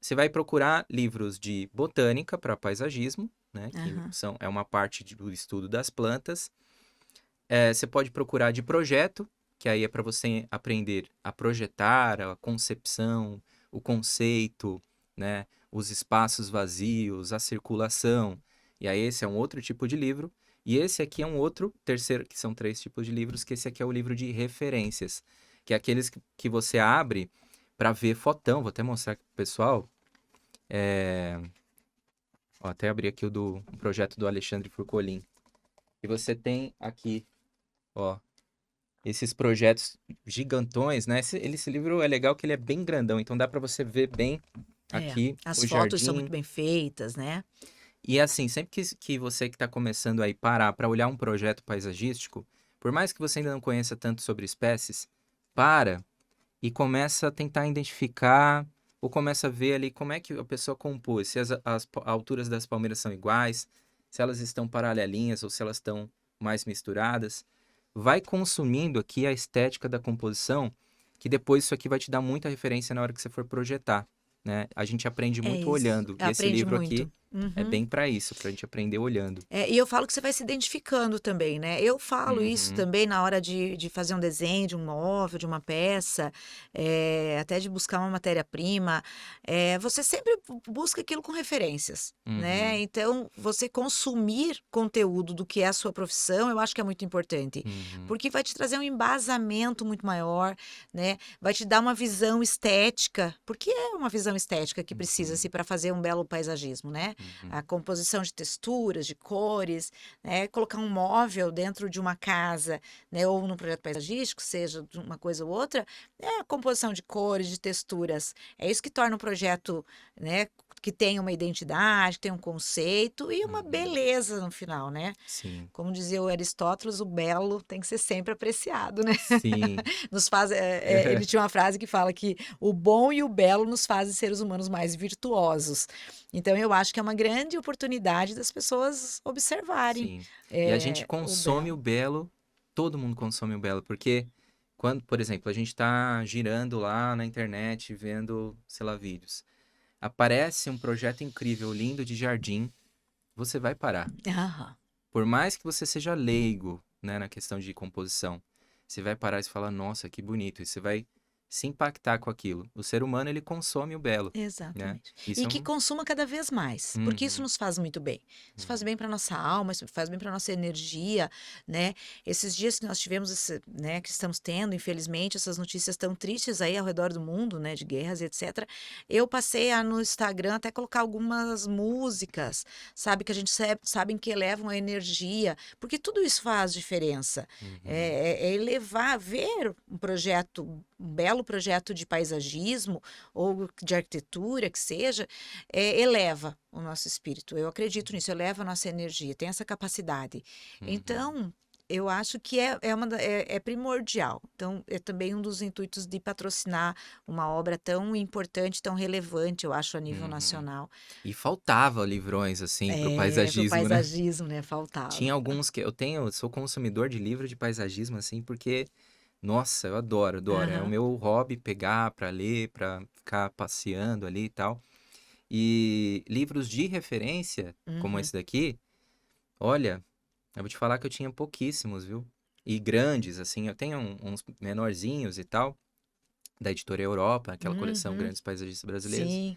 você vai procurar livros de botânica para paisagismo, né? Que Aham. é uma parte do estudo das plantas. Você pode procurar de projeto, que aí é para você aprender a projetar, a concepção, o conceito, né? Os espaços vazios, a circulação. E aí esse é um outro tipo de livro. E esse aqui é um outro, terceiro, que são três tipos de livros, que esse aqui é o livro de referências, que é aqueles que você abre para ver fotão. Vou até mostrar aqui pro pessoal. É... Ó, até abri aqui o projeto do Alexandre Furcolin. E você tem aqui, ó, esses projetos gigantões, né? Esse livro é legal que ele é bem grandão, então dá para você ver bem É. aqui As o fotos são muito jardim. bem feitas, né? E assim, sempre que você que está começando aí parar para olhar um projeto paisagístico, por mais que você ainda não conheça tanto sobre espécies, para e começa a tentar identificar ou começa a ver ali como é que a pessoa compôs, se as alturas das palmeiras são iguais, se elas estão paralelinhas ou se elas estão mais misturadas. Vai consumindo aqui a estética da composição, que depois isso aqui vai te dar muita referência na hora que você for projetar, né? A gente aprende É muito isso. olhando, e esse Aprende livro aqui muito. é Uhum. bem para isso, para a gente aprender olhando. E eu falo que você vai se identificando também, né? Eu falo isso Uhum, também na hora de fazer um desenho de um móvel, de uma peça, até de buscar uma matéria-prima. Você sempre busca aquilo com referências, né? uhum, Então, você consumir conteúdo do que é a sua profissão, eu acho que é muito importante, uhum, porque vai te trazer um embasamento muito maior, né? Vai te dar uma visão estética, porque é uma visão estética que precisa-se uhum. para fazer um belo paisagismo, né? Uhum. A composição de texturas, de cores, né? Colocar um móvel dentro de uma casa, né? Ou num projeto paisagístico, seja de uma coisa ou outra, é a composição de cores, de texturas. É isso que torna um projeto, né? Que tem uma identidade, que tem um conceito e uma Uhum. beleza no final, né? Sim. Como dizia o Aristóteles, o belo tem que ser sempre apreciado, né? Sim. Nos faz, ele tinha uma frase que fala que o bom e o belo nos fazem seres humanos mais virtuosos. Então, eu acho que é uma grande oportunidade das pessoas observarem Sim. E a gente o consome o belo. belo, todo mundo consome o belo, porque quando, por exemplo, a gente tá girando lá na internet, vendo, sei lá, vídeos. Aparece um projeto incrível, lindo de jardim, você vai parar. Aham, Por mais que você seja leigo, né, na questão de composição, você vai parar e você fala, nossa, que bonito, e você vai se impactar com aquilo. O ser humano, ele consome o belo, né? exatamente. Isso E é que um... consuma cada vez mais, porque isso Uhum, nos faz muito bem. Isso faz uhum, bem para nossa alma, isso faz bem para nossa energia, né? Esses dias que nós tivemos, né, que estamos tendo, infelizmente, essas notícias tão tristes aí ao redor do mundo, né, de guerras e etc. Eu passei a no Instagram até colocar algumas músicas, sabe, que a gente sabem que elevam a energia, porque tudo isso faz diferença. uhum, É elevar, ver um projeto, um belo projeto de paisagismo ou de arquitetura, que seja, eleva o nosso espírito. Eu acredito nisso, eleva a nossa energia, tem essa capacidade. uhum, Então, eu acho que é primordial. Então, é também um dos intuitos de patrocinar uma obra tão importante, tão relevante, eu acho, a nível uhum. nacional. E faltava livrões, assim, pro É, para o paisagismo, né? paisagismo, né? Faltava. Tinha alguns que eu sou consumidor de livro de paisagismo, assim, porque, nossa, eu adoro, adoro. É o Aham. meu hobby pegar pra ler, pra ficar passeando ali e tal. E livros de referência, como Uhum. esse daqui, olha, eu vou te falar que eu tinha pouquíssimos, viu? E grandes, assim, eu tenho uns menorzinhos e tal, da editora Europa, aquela coleção Uhum. Grandes Paisagistas Brasileiros. Sim.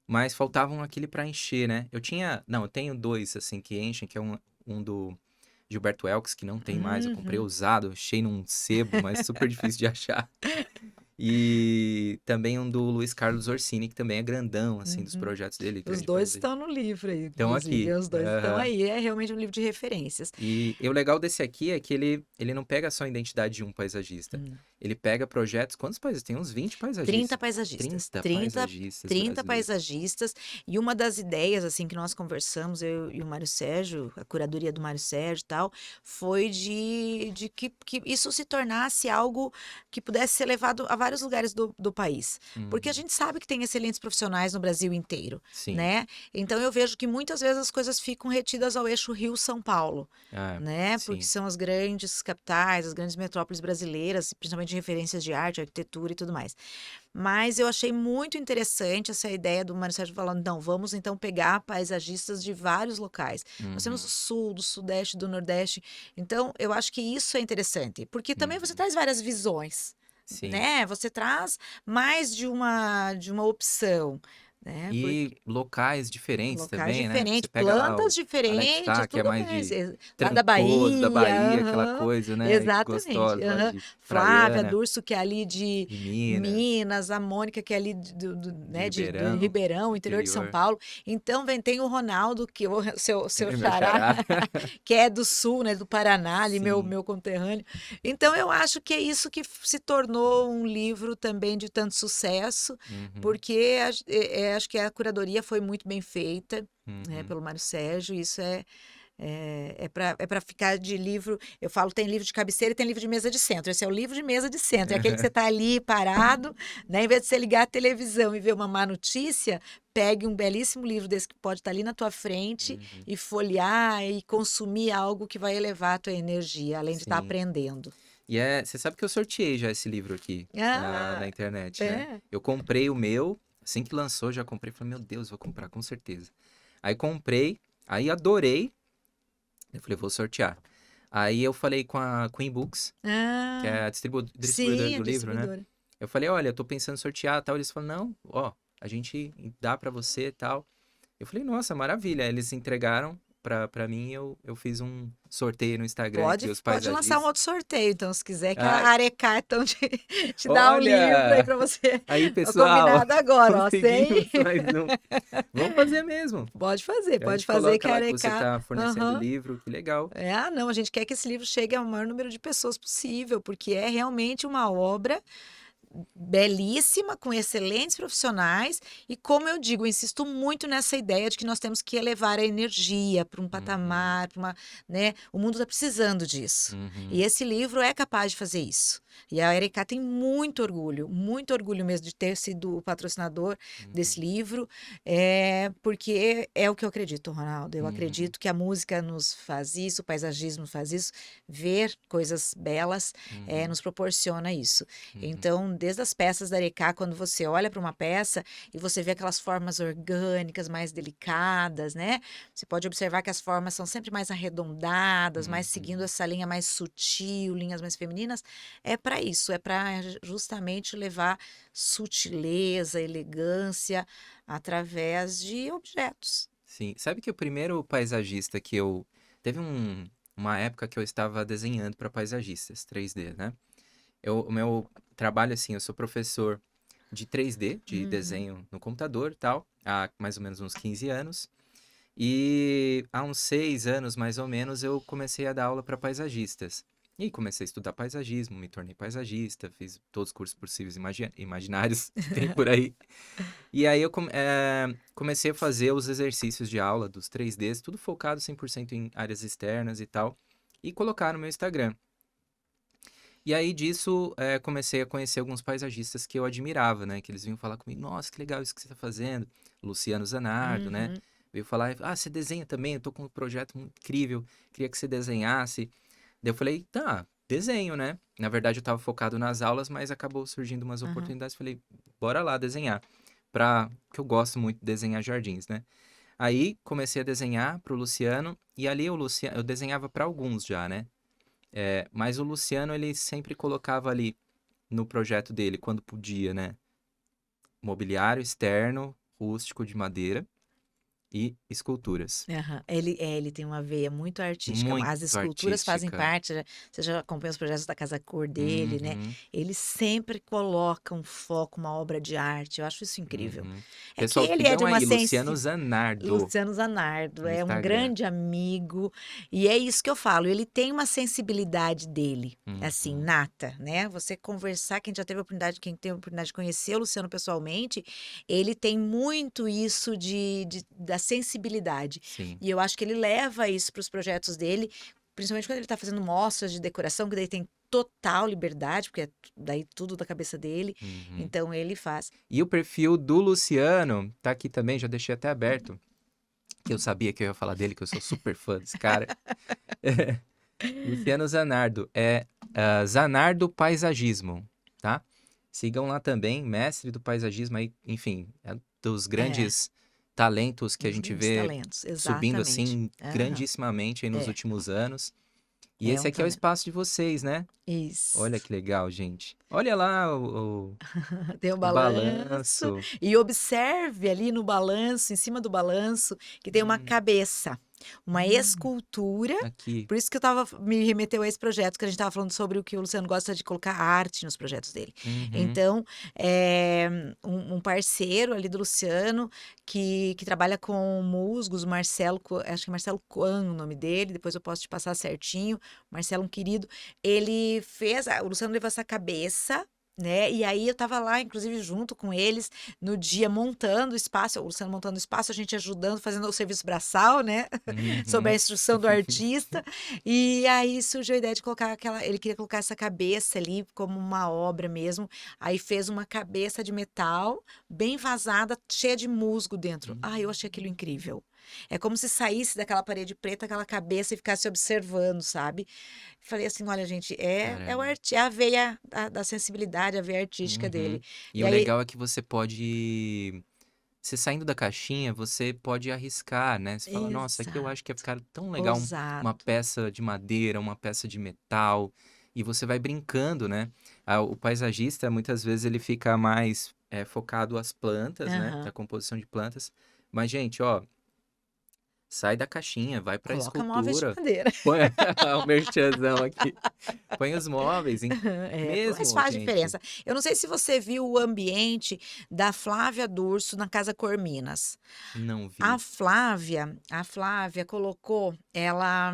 Mas faltavam aquele pra encher, né? Eu tinha. Não, eu tenho dois, assim, que enchem, que é um do Gilberto Elks, que não tem mais. Eu comprei Uhum. usado, achei num sebo, mas super difícil de achar. E também um do Luiz Carlos Orsini, que também é grandão, assim, dos Uhum. projetos dele, que é Os de dois paisagem. estão no livro aí, Então inclusive. aqui. Os dois estão Aham. aí. É realmente um livro de referências. E o legal desse aqui é que ele não pega só a identidade de um paisagista. Hum. Ele pega projetos. Quantos paisagistas? Tem uns 20 30 paisagistas. paisagistas. 30 30, paisagistas 30 brasileiros. paisagistas. E uma das ideias, assim, que nós conversamos, eu e o Mário Sérgio, a curadoria do Mário Sérgio e tal, foi de que isso se tornasse algo que pudesse ser levado a vários lugares do país. Porque a Uhum. gente sabe que tem excelentes profissionais no Brasil inteiro, Sim. né? Então eu vejo que muitas vezes as coisas ficam retidas ao eixo Rio-São Paulo. Ah, Né? Porque sim. são as grandes capitais, as grandes metrópoles brasileiras, principalmente de referências de arte, arquitetura e tudo mais. Mas eu achei muito interessante essa ideia do Mário Sérgio falando, não, vamos então pegar paisagistas de vários locais. Nós temos do Uhum. sul, do sudeste, do nordeste. Então, eu acho que isso é interessante, porque também você Uhum. traz várias visões, Sim. né? Você traz mais de uma opção, né? E Porque locais diferentes locais também, né? Você diferentes, pega lá plantas o Alex diferentes, Tá, que é tudo mais mais. de Lá da Trancoso, da Bahia, Bahia, aquela aham, coisa, né? exatamente. Gostosa lá Aham. de Flávia praiana, Durso, que é ali de de Minas, Minas, a Mônica, que é ali de né, de Ribeirão, Ribeirão, interior de São interior. Paulo. Então, tem o Ronaldo, que o seu Meu xará, xará. que é do sul, né, do Paraná, ali, meu, Sim. meu conterrâneo. Então, eu acho que é isso que se tornou um livro também de tanto sucesso, Uhum. porque acho que a curadoria foi muito bem feita, né, Uhum. pelo Mário Sérgio. Isso é para ficar de livro. Eu falo, tem livro de cabeceira e tem livro de mesa de centro. Esse é o livro de mesa de centro, é aquele que você está ali parado, né? Em vez de você ligar a televisão e ver uma má notícia, pegue um belíssimo livro desse que pode estar ali na tua frente Uhum. e folhear e consumir algo que vai elevar a tua energia, além de estar Sim. aprendendo. E você sabe que eu sorteei já esse livro aqui na Ah, internet, né? é. Eu comprei o meu, assim que lançou, já comprei. Falei, meu Deus, vou comprar, com certeza. Aí comprei, aí adorei. Eu falei, vou sortear. Aí eu falei com a Queen Books, que Ah, é a distribuidora sim, a do livro, né? distribuidora. Eu falei, olha, eu tô pensando em sortear e tal. Eles falaram, não, ó, a gente dá pra você e tal. Eu falei, nossa, maravilha. Aí eles entregaram pra mim, eu fiz um sorteio no Instagram entre Pode, os pode lançar um paisagistas. outro sorteio, então, se quiser, que a Ai, Arecá, então, te dá um livro aí olha! para você. Aí, Tá pessoal, combinado agora, ó, sem... conseguimos mais um. Vamos fazer mesmo. A Pode gente fazer coloca que a lá que você Arecá... está fornecendo o Aham. livro, que legal. Não, a gente quer que esse livro chegue ao maior número de pessoas possível, porque é realmente uma obra belíssima, com excelentes profissionais, e como eu digo, eu insisto muito nessa ideia de que nós temos que elevar a energia para um Uhum, patamar, para uma, né? O mundo está precisando disso. E uhum, esse livro é capaz de fazer isso. E a Erika tem muito orgulho mesmo de ter sido o patrocinador desse uhum, livro, porque é o que eu acredito, Ronaldo. Eu uhum, acredito que a música nos faz isso, o paisagismo faz isso, ver coisas belas uhum, nos proporciona isso. uhum, Então, desde as peças da Arecá, quando você olha para uma peça e você vê aquelas formas orgânicas, mais delicadas, né? Você pode observar que as formas são sempre mais arredondadas, mais seguindo uhum, essa linha mais sutil, linhas mais femininas. É para isso, é para justamente levar sutileza, elegância através de objetos. sim. Sabe que o primeiro paisagista que eu... Teve uma época que eu estava desenhando para paisagistas 3D, né? O meu trabalho, assim, eu sou professor de 3D, de Uhum, desenho no computador e tal, há mais ou menos uns 15 anos. E há uns 6 anos, mais ou menos, eu comecei a dar aula para paisagistas. E comecei a estudar paisagismo, me tornei paisagista, fiz todos os cursos possíveis e imaginários que tem por aí. E aí eu comecei a fazer os exercícios de aula dos 3Ds, tudo focado 100% em áreas externas e tal, e colocar no meu Instagram. E aí disso, comecei a conhecer alguns paisagistas que eu admirava, né? Que eles vinham falar comigo, nossa, que legal isso que você tá fazendo. Luciano Zanardo, né? uhum, Veio falar, ah, você desenha também, eu tô com um projeto muito incrível, queria que você desenhasse. Daí eu falei, tá, desenho, né? Na verdade eu tava focado nas aulas, mas acabou surgindo umas aham, oportunidades, falei, bora lá desenhar. Que eu gosto muito de desenhar jardins, né? Aí comecei a desenhar pro Luciano, e ali o Luciano, eu desenhava para alguns já, né? Mas o Luciano, ele sempre colocava ali no projeto dele, quando podia, né? Mobiliário externo, rústico de madeira e esculturas. aham. Ele tem uma veia muito artística. As Muito esculturas fazem artística. parte, você já acompanha os projetos da Casa Cor dele, né? Uhum, Ele sempre coloca um foco, uma obra de arte. Eu acho isso incrível. uhum. É que Pessoal, ele é de sigam uma aí, Luciano sensibilidade. Zanardo, Luciano Zanardo no é um Instagram. grande amigo e é isso que eu falo, ele tem uma sensibilidade dele, assim, Uhum, nata, né? Você conversar, quem já teve a oportunidade, quem tem a oportunidade de conhecer o Luciano pessoalmente, ele tem muito isso da sensibilidade. sim. E eu acho que ele leva isso para os projetos dele, principalmente quando ele está fazendo mostras de decoração, que daí tem total liberdade, porque é daí tudo da cabeça dele, Uhum. então ele faz. E o perfil do Luciano tá aqui também, já deixei até aberto, que eu sabia que eu ia falar dele, que eu sou super fã desse cara. Luciano Zanardo, Zanardo Paisagismo, tá? Sigam lá também, mestre do paisagismo aí, enfim, é dos É, grandes talentos que a dos gente grandes vê talentos, subindo exatamente. assim Aham. grandissimamente aí nos É, últimos anos. E é esse um aqui é o talento. espaço de vocês, né? Olha Isso. que legal, gente. Olha lá Tem o o balanço balanço. e observe ali no balanço, em cima do balanço, que tem uma Hum, cabeça, uma hum, escultura. aqui. Por isso que me remeteu a esse projeto, que a gente estava falando sobre o que o Luciano gosta de colocar arte nos projetos dele. Uhum, Então, é um parceiro ali do Luciano que trabalha com musgos, o Marcelo, acho que é Marcelo Coan o nome dele, depois eu posso te passar certinho. Marcelo, um querido. Ele fez, o Luciano levou essa cabeça. Né? E aí eu tava lá, inclusive, junto com eles, no dia montando o espaço, o Luciano montando o espaço, a gente ajudando, fazendo o serviço braçal, né? Sob a uhum. instrução do artista. E aí surgiu a ideia de colocar ele queria colocar essa cabeça ali como uma obra mesmo. Aí fez uma cabeça de metal, bem vazada, cheia de musgo dentro. Ah, eu achei aquilo Hum, incrível. É como se saísse daquela parede preta, aquela cabeça e ficasse observando, sabe? Falei assim: olha, gente, Caramba. é a veia da sensibilidade, a veia artística Uhum. dele. E E o aí, legal é que você pode, você saindo da caixinha, você pode arriscar, né? Você fala, nossa, aqui eu acho que ia exato, ficar tão legal uma ousado. peça de madeira, uma peça de metal, e você vai brincando, né? O paisagista, muitas vezes, ele fica mais focado às plantas, né? Aham. A composição de plantas. Mas, gente, ó, Sai da caixinha, vai pra Coloca móveis de escultura. madeira. Põe o merchanzão aqui. Põe os móveis É, mas mesmo, faz gente. diferença. Eu não sei se você viu o ambiente da Flávia Durso na Casa Cor Minas. Não A vi. Flávia colocou, ela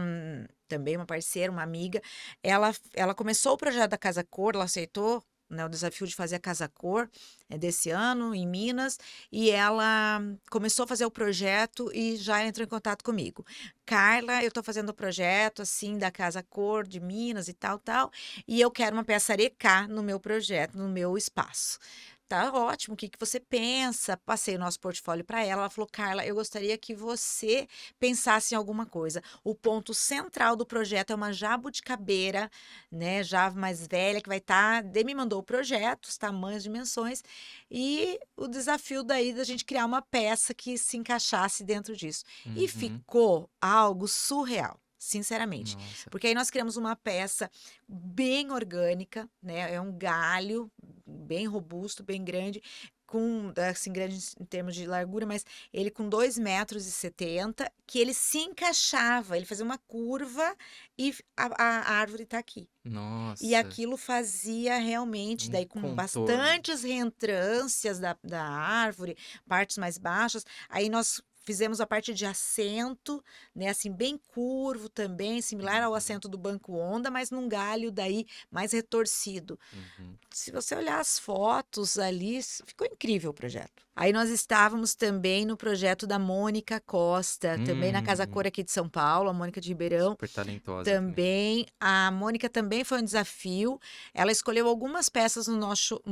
também uma parceira, uma amiga, ela começou o projeto da Casa Cor, ela aceitou, né, o desafio de fazer a Casa Cor desse ano em Minas, e ela começou a fazer o projeto e já entrou em contato comigo. Carla, eu estou fazendo o projeto assim da Casa Cor de Minas e tal, tal, e eu quero uma peça arecá no meu projeto, no meu espaço. Tá ótimo, o que que você pensa? Passei o nosso portfólio para ela. Ela falou: Carla, eu gostaria que você pensasse em alguma coisa. O ponto central do projeto é uma jabuticabeira, né? Já mais velha, que vai estar. Me mandou o projeto, os tamanhos, dimensões, e o desafio daí da gente criar uma peça que se encaixasse dentro disso. E Uhum. ficou algo surreal. Sinceramente, Nossa. porque aí nós criamos uma peça bem orgânica, né? É um galho bem robusto, bem grande, com, assim, grande em termos de largura, mas ele com 2,70 m, que ele se encaixava, ele fazia uma curva e a árvore está aqui. E Nossa. aquilo fazia realmente, Um daí com contorno. bastantes reentrâncias da árvore, partes mais baixas. Aí nós fizemos a parte de assento, né, assim, bem curvo também, similar ao Uhum. assento do banco Honda, mas num galho daí mais retorcido. Uhum. Se você olhar as fotos ali, ficou incrível o projeto. Aí nós estávamos também no projeto da Mônica Costa, também na Casa Hum. Cor aqui de São Paulo, a Mônica de Ribeirão. Super talentosa também. Também, a Mônica também foi um desafio. Ela escolheu algumas peças no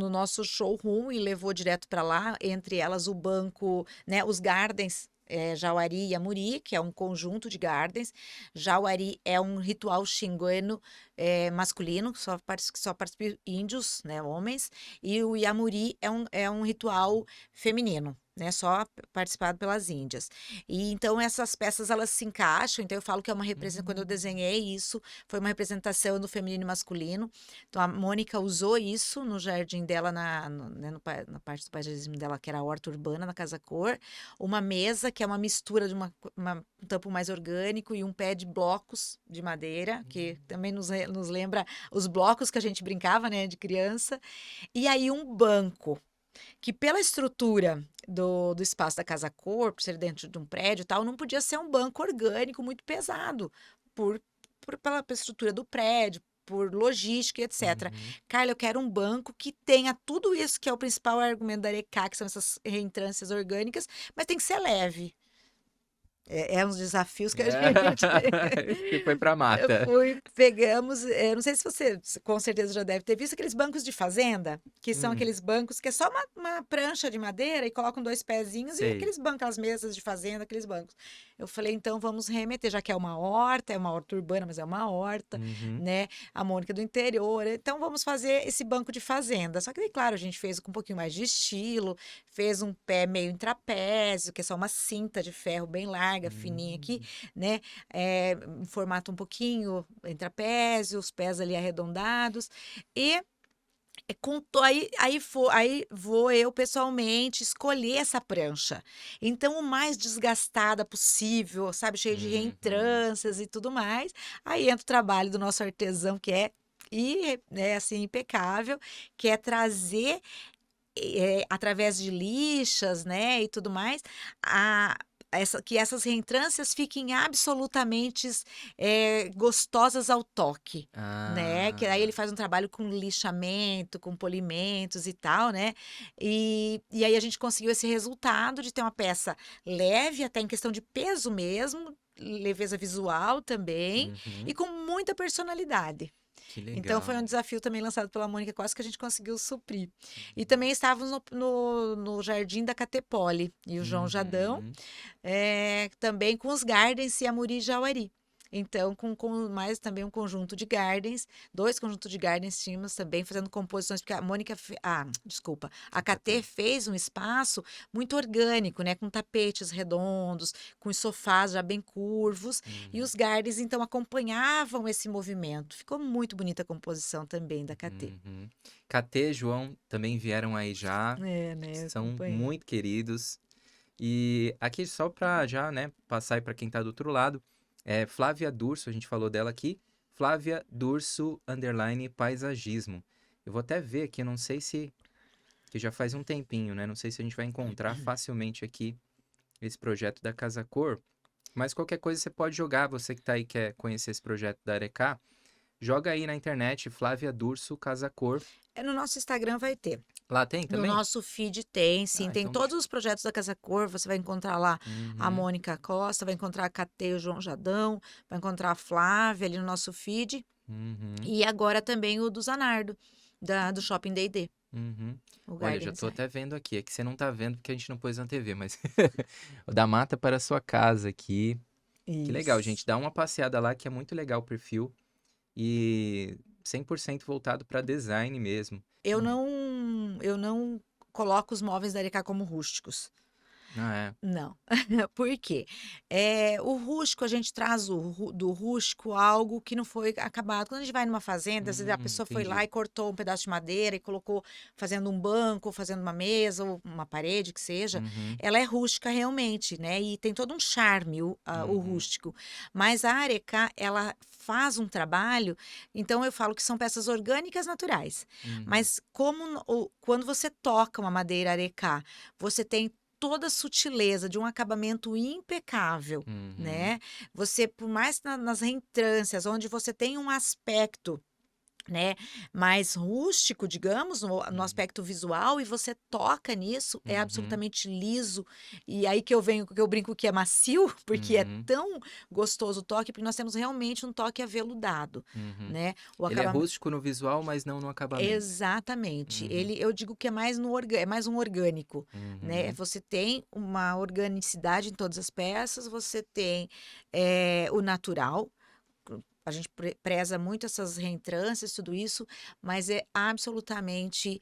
nosso showroom e levou direto para lá, entre elas o banco, né, os gardens. Jauari e Amuri, que é um conjunto de gardens. Jauari é um ritual xingueno masculino, que só participam índios, né, homens. E o Yamuri é um ritual feminino, né, só participado pelas índias. E então essas peças elas se encaixam, então eu falo que é uma representação, quando eu Hum. desenhei isso, foi uma representação do feminino e masculino. Então a Mônica usou isso no jardim dela, né, na parte do paisagismo dela, que era a horta urbana na Casa Cor, uma mesa que é uma mistura de um tampo mais orgânico e um pé de blocos de madeira, que também nos lembra os blocos que a gente brincava, né, de criança, e aí um banco que pela estrutura do espaço da Casa Cor, por ser dentro de um prédio e tal, não podia ser um banco orgânico muito pesado, pela estrutura do prédio, por logística e etc. Uhum. Carla, eu quero um banco que tenha tudo isso que é o principal argumento da Arecá, que são essas reentrâncias orgânicas, mas tem que ser leve. É uns desafios que a gente Que foi pra mata. pegamos, não sei se você com certeza já deve ter visto aqueles bancos de fazenda, que são Hum. aqueles bancos que é só uma prancha de madeira e colocam 2 pezinhos e Sei. aqueles bancos, aquelas mesas de fazenda, aqueles bancos. Eu falei, então vamos remeter, já que é uma horta urbana, mas é uma horta, Uhum. né? A Mônica do interior, então vamos fazer esse banco de fazenda. Só que, daí, claro, a gente fez com um pouquinho mais de estilo, fez um pé meio em trapézio, que é só uma cinta de ferro bem larga, fininha aqui, Hum. né? Em formato um pouquinho em trapézio, os pés ali arredondados. E aí vou eu pessoalmente escolher essa prancha. Então, o mais desgastada possível, sabe? Cheio de Uhum. reentrâncias e tudo mais. Aí entra o trabalho do nosso artesão, que é assim, impecável, que é trazer através de lixas, né, e tudo mais, que essas reentrâncias fiquem absolutamente gostosas ao toque, né? Que aí ele Ah. faz um trabalho com lixamento, com polimentos e tal, né? E aí a gente conseguiu esse resultado de ter uma peça leve, até em questão de peso mesmo, leveza visual também, e Uhum. com muita personalidade. Que Então foi um legal. desafio também lançado pela Mônica Costa que a gente conseguiu suprir. E Uhum. também estávamos no Jardim da Catepole e o João Jadão, Uhum. também com os Gardens e a Muri Jauari. Então, com mais também um conjunto de gardens, 2 conjuntos de gardens tínhamos também fazendo composições, porque a Mônica, desculpa, a Catê. KT fez um espaço muito orgânico, né, com tapetes redondos, com os sofás já bem curvos, e Uhum. os gardens então acompanhavam esse movimento. Ficou muito bonita a composição também da KT. Uhum. Catê, João também vieram aí já. É, né, São acompanhei. muito queridos. E aqui só para já, né, passar aí para quem tá do outro lado, é Flávia Durso, a gente falou dela aqui, Flávia Durso underline paisagismo. Eu vou até ver aqui, eu não sei se, que já faz um tempinho, né? Não sei se a gente vai encontrar facilmente aqui esse projeto da Casa Cor, mas qualquer coisa você pode jogar, você que tá aí quer conhecer esse projeto da Arecá, joga aí na internet Flávia Durso Casa Cor. No nosso Instagram vai ter. Lá tem No também? nosso feed tem, sim. Ah, Tem então. todos os projetos da Casa Cor. Você vai encontrar lá a Uhum, Mônica Costa, vai encontrar a Catê, o João Jadão, vai encontrar a Flávia ali no nosso feed. uhum, E agora também o do Zanardo, do Shopping D&D, uhum. o Olha, Garden já tô Design. até vendo aqui. É que você não tá vendo porque a gente não pôs na TV, mas o da mata para a sua casa aqui. Que legal, gente. Isso. Dá uma passeada lá que é muito legal o perfil e 100% voltado para design mesmo. Eu não coloco os móveis da Arecá como rústicos. Ah, é. Não. Por quê? O rústico, a gente traz do rústico algo que não foi acabado. Quando a gente vai numa fazenda, às vezes a pessoa foi lá Entendi. e cortou um pedaço de madeira e colocou fazendo um banco, fazendo uma mesa ou uma parede, que seja. Uhum, Ela é rústica realmente, né? E tem todo um charme o uhum, rústico. Mas a Arecá, ela faz um trabalho, então eu falo que são peças orgânicas naturais. uhum, Mas quando você toca uma madeira Arecá, você tem toda a sutileza de um acabamento impecável, uhum, né? Você, por mais nas reentrâncias, onde você tem um aspecto, né, mais rústico, digamos, no uhum, aspecto visual, e você toca nisso, é uhum, absolutamente liso. E aí que eu brinco que é macio, porque é uhum, tão gostoso o toque, porque nós temos realmente um toque aveludado, uhum. né? O Ele é acabamento. rústico no visual, mas não no acabamento. Exatamente. Uhum, Eu digo que é mais é mais um orgânico, né? uhum, Você tem uma organicidade em todas as peças, você tem o natural. A gente preza muito essas reentrâncias, tudo isso, mas é absolutamente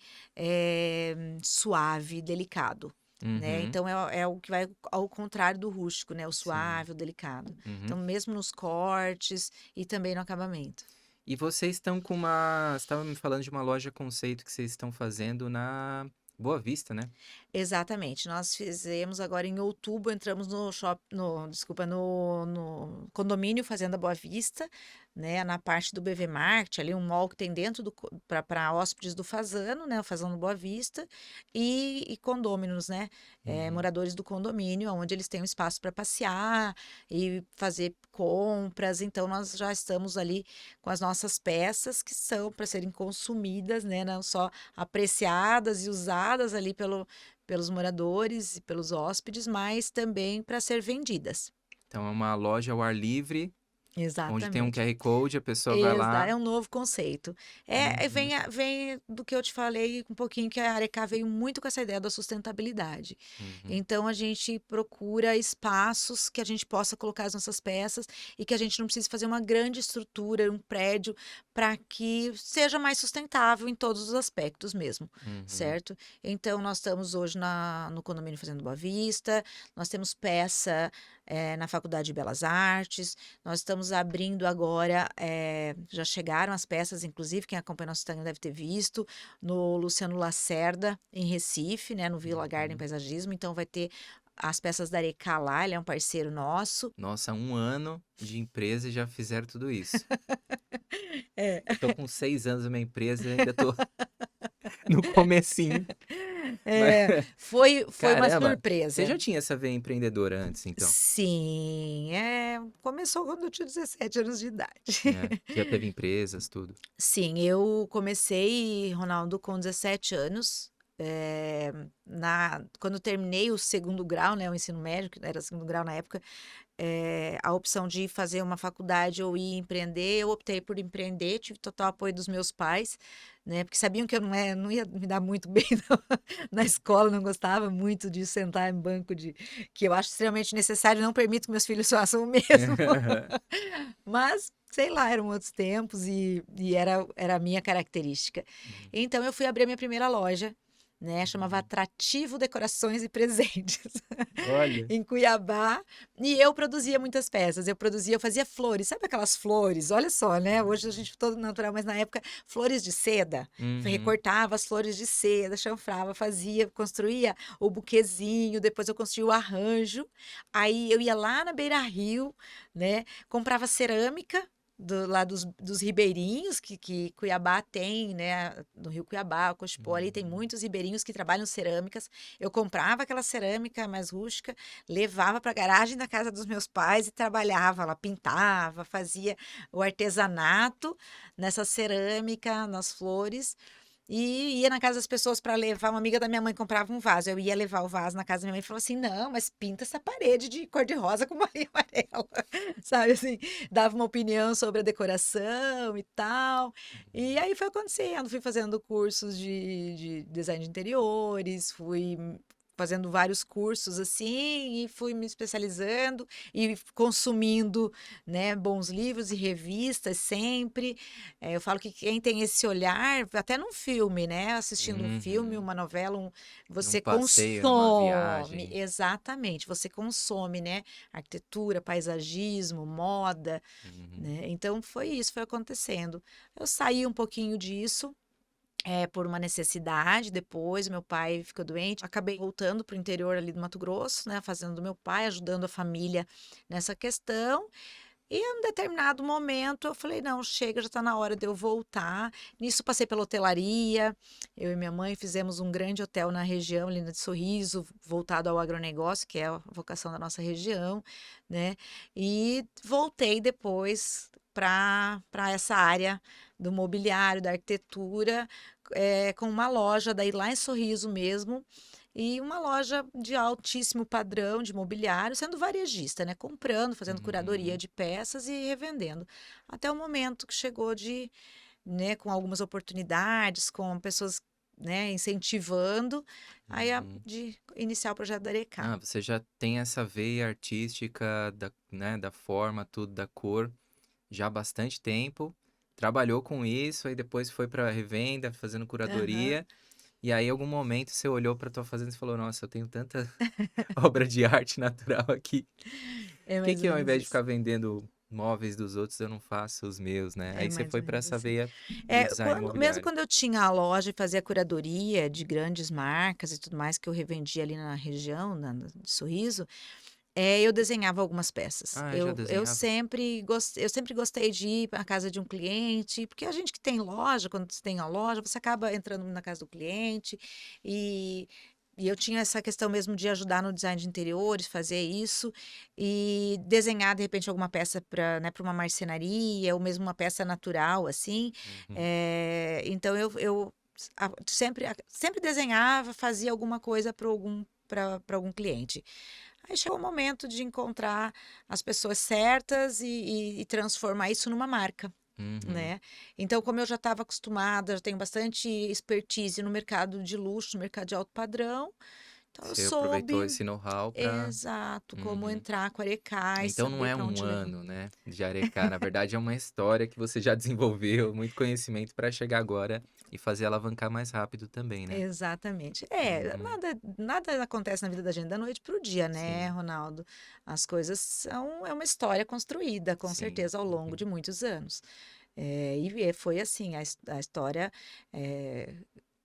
suave, delicado, né? uhum. Então é o que vai ao contrário do rústico, né? O Sim. suave, o delicado. Uhum. Então, mesmo nos cortes e também no acabamento. E vocês estão com uma. Você estava me falando de uma loja conceito que vocês estão fazendo na Boa Vista, né? Exatamente. Nós fizemos agora em outubro, entramos desculpa, no condomínio Fazenda Boa Vista, né, na parte do BV Market, ali um mall que tem dentro para hóspedes do Fazano, né, o Fazano Boa Vista, e condôminos, né, Uhum. moradores do condomínio, onde eles têm um espaço para passear e fazer compras. Então, nós já estamos ali com as nossas peças que são para serem consumidas, né, não só apreciadas e usadas ali pelos moradores e pelos hóspedes, mas também para ser vendidas. Então é uma loja ao ar livre, onde tem um Exatamente. QR Code, a pessoa vai lá. É um novo conceito. Uhum. Vem do que eu te falei um pouquinho, que a Arecá veio muito com essa ideia da sustentabilidade. Uhum. Então, a gente procura espaços que a gente possa colocar as nossas peças e que a gente não precise fazer uma grande estrutura, um prédio, para que seja mais sustentável em todos os aspectos mesmo, Uhum. certo? Então, nós estamos hoje no condomínio Fazenda Boa Vista, nós temos peça na Faculdade de Belas Artes, nós estamos abrindo agora, já chegaram as peças, inclusive, quem acompanha nosso Instagram deve ter visto, no Luciano Lacerda, em Recife, né, no Villa Garden Uhum. Paisagismo. Então, vai ter as peças da Arecá lá, ele é um parceiro nosso. Nossa, 1 ano de empresa e já fizeram tudo isso. É. Eu tô com 6 anos na minha empresa e ainda tô no comecinho. Mas, Foi uma caramba, você surpresa. já tinha essa veia empreendedora antes, então? Sim, começou quando eu tinha 17 anos de idade. É, já teve empresas, tudo. Sim, eu comecei, Ronaldo, com 17 anos. Quando eu terminei o segundo grau, né, o ensino médio, que era segundo grau na época, a opção de fazer uma faculdade ou ir empreender, eu optei por empreender, tive total apoio dos meus pais, né, porque sabiam que eu não ia me dar muito bem na escola, não gostava muito de sentar em banco que eu acho extremamente necessário, não permito que meus filhos façam o mesmo. Mas, sei lá, eram outros tempos e era a minha característica. Uhum. Então, eu fui abrir a minha primeira loja, né, chamava Uhum. Atrativo Decorações e Presentes, Olha. em Cuiabá, e eu produzia muitas peças, eu fazia flores, sabe aquelas flores? Olha só, né, hoje a gente todo natural, mas na época flores de seda, Uhum. recortava as flores de seda, chanfrava, fazia, construía o buquezinho, depois eu construía o arranjo, aí eu ia lá na beira-rio, né, comprava cerâmica lá dos ribeirinhos que Cuiabá tem, né? No Rio Cuiabá, Cochipó, ali tem Uhum. muitos ribeirinhos que trabalham cerâmicas. Eu comprava aquela cerâmica mais rústica, levava para a garagem da casa dos meus pais e trabalhava lá, pintava, fazia o artesanato nessa cerâmica, nas flores. E ia na casa das pessoas para levar. Uma amiga da minha mãe comprava um vaso. Eu ia levar o vaso na casa da minha mãe e falava assim: não, mas pinta essa parede de cor-de-rosa com marinha amarela. Sabe assim? Dava uma opinião sobre a decoração e tal. E Uhum. aí foi acontecendo. Fui fazendo cursos de design de interiores, fui fazendo vários cursos assim e fui me especializando e consumindo, né, bons livros e revistas sempre. Eu falo que quem tem esse olhar, até num filme, né, assistindo um filme, Uhum. uma novela, Num você passeio, numa consome, viagem. exatamente, você consome, né, arquitetura, paisagismo, moda, Uhum. né, então foi isso, foi acontecendo. Eu saí um pouquinho disso, por uma necessidade, depois meu pai ficou doente, acabei voltando para o interior ali do Mato Grosso, né, fazendo do meu pai, ajudando a família nessa questão, e em um determinado momento eu falei: "Não, chega, já está na hora de eu voltar". Nisso passei pela hotelaria, eu e minha mãe fizemos um grande hotel na região ali de Sorriso, voltado ao agronegócio, que é a vocação da nossa região, né. E voltei depois para essa área do mobiliário, da arquitetura, com uma loja daí lá em Sorriso mesmo, e uma loja de altíssimo padrão de mobiliário, sendo varejista, né, comprando, fazendo curadoria Uhum. de peças e revendendo. Até o momento que chegou de, né, com algumas oportunidades, com pessoas, né, incentivando, aí Uhum. de iniciar o projeto da Arecá. Ah, você já tem essa veia artística da, né, da forma, tudo, da cor, já há bastante tempo. Trabalhou com isso, aí depois foi para revenda, fazendo Aham. curadoria. E aí, em algum momento, você olhou para tua fazenda e falou: Nossa, eu tenho tanta obra de arte natural aqui. É Por que mais ou que ao menos invés de isso. ficar vendendo móveis dos outros, eu não faço os meus, né? É Aí você mais ou foi para menos essa assim. veia do design Mesmo imobiliário. quando eu tinha a loja e fazia curadoria de grandes marcas e tudo mais que eu revendia ali na região, de Sorriso, eu desenhava algumas peças. Ah, já Eu desenhava? sempre gostei de ir à casa de um cliente, porque a gente que tem loja, quando você tem a loja, você acaba entrando na casa do cliente e e eu tinha essa questão mesmo de ajudar no design de interiores, fazer isso e desenhar, de repente, alguma peça para, né, para uma marcenaria ou mesmo uma peça natural, assim. Uhum. Então eu sempre desenhava, fazia alguma coisa para algum cliente. Aí chegou o momento de encontrar as pessoas certas e transformar isso numa marca, Uhum. né. Então, como eu já estava acostumada, já tenho bastante expertise no mercado de luxo, no mercado de alto padrão, então eu Você aproveitou soube esse know-how para. exato, como entrar com a Arecá e Então não saber é para um onde levar. ano, né, de Arecá, na verdade é uma história que você já desenvolveu, muito conhecimento para chegar agora e fazer alavancar mais rápido também, né. Exatamente. Uhum. Nada acontece na vida da gente da noite para o dia, né, Sim, Ronaldo. As coisas é uma história construída, com sim. certeza, ao longo Uhum. de muitos anos. Foi assim, a história, eh,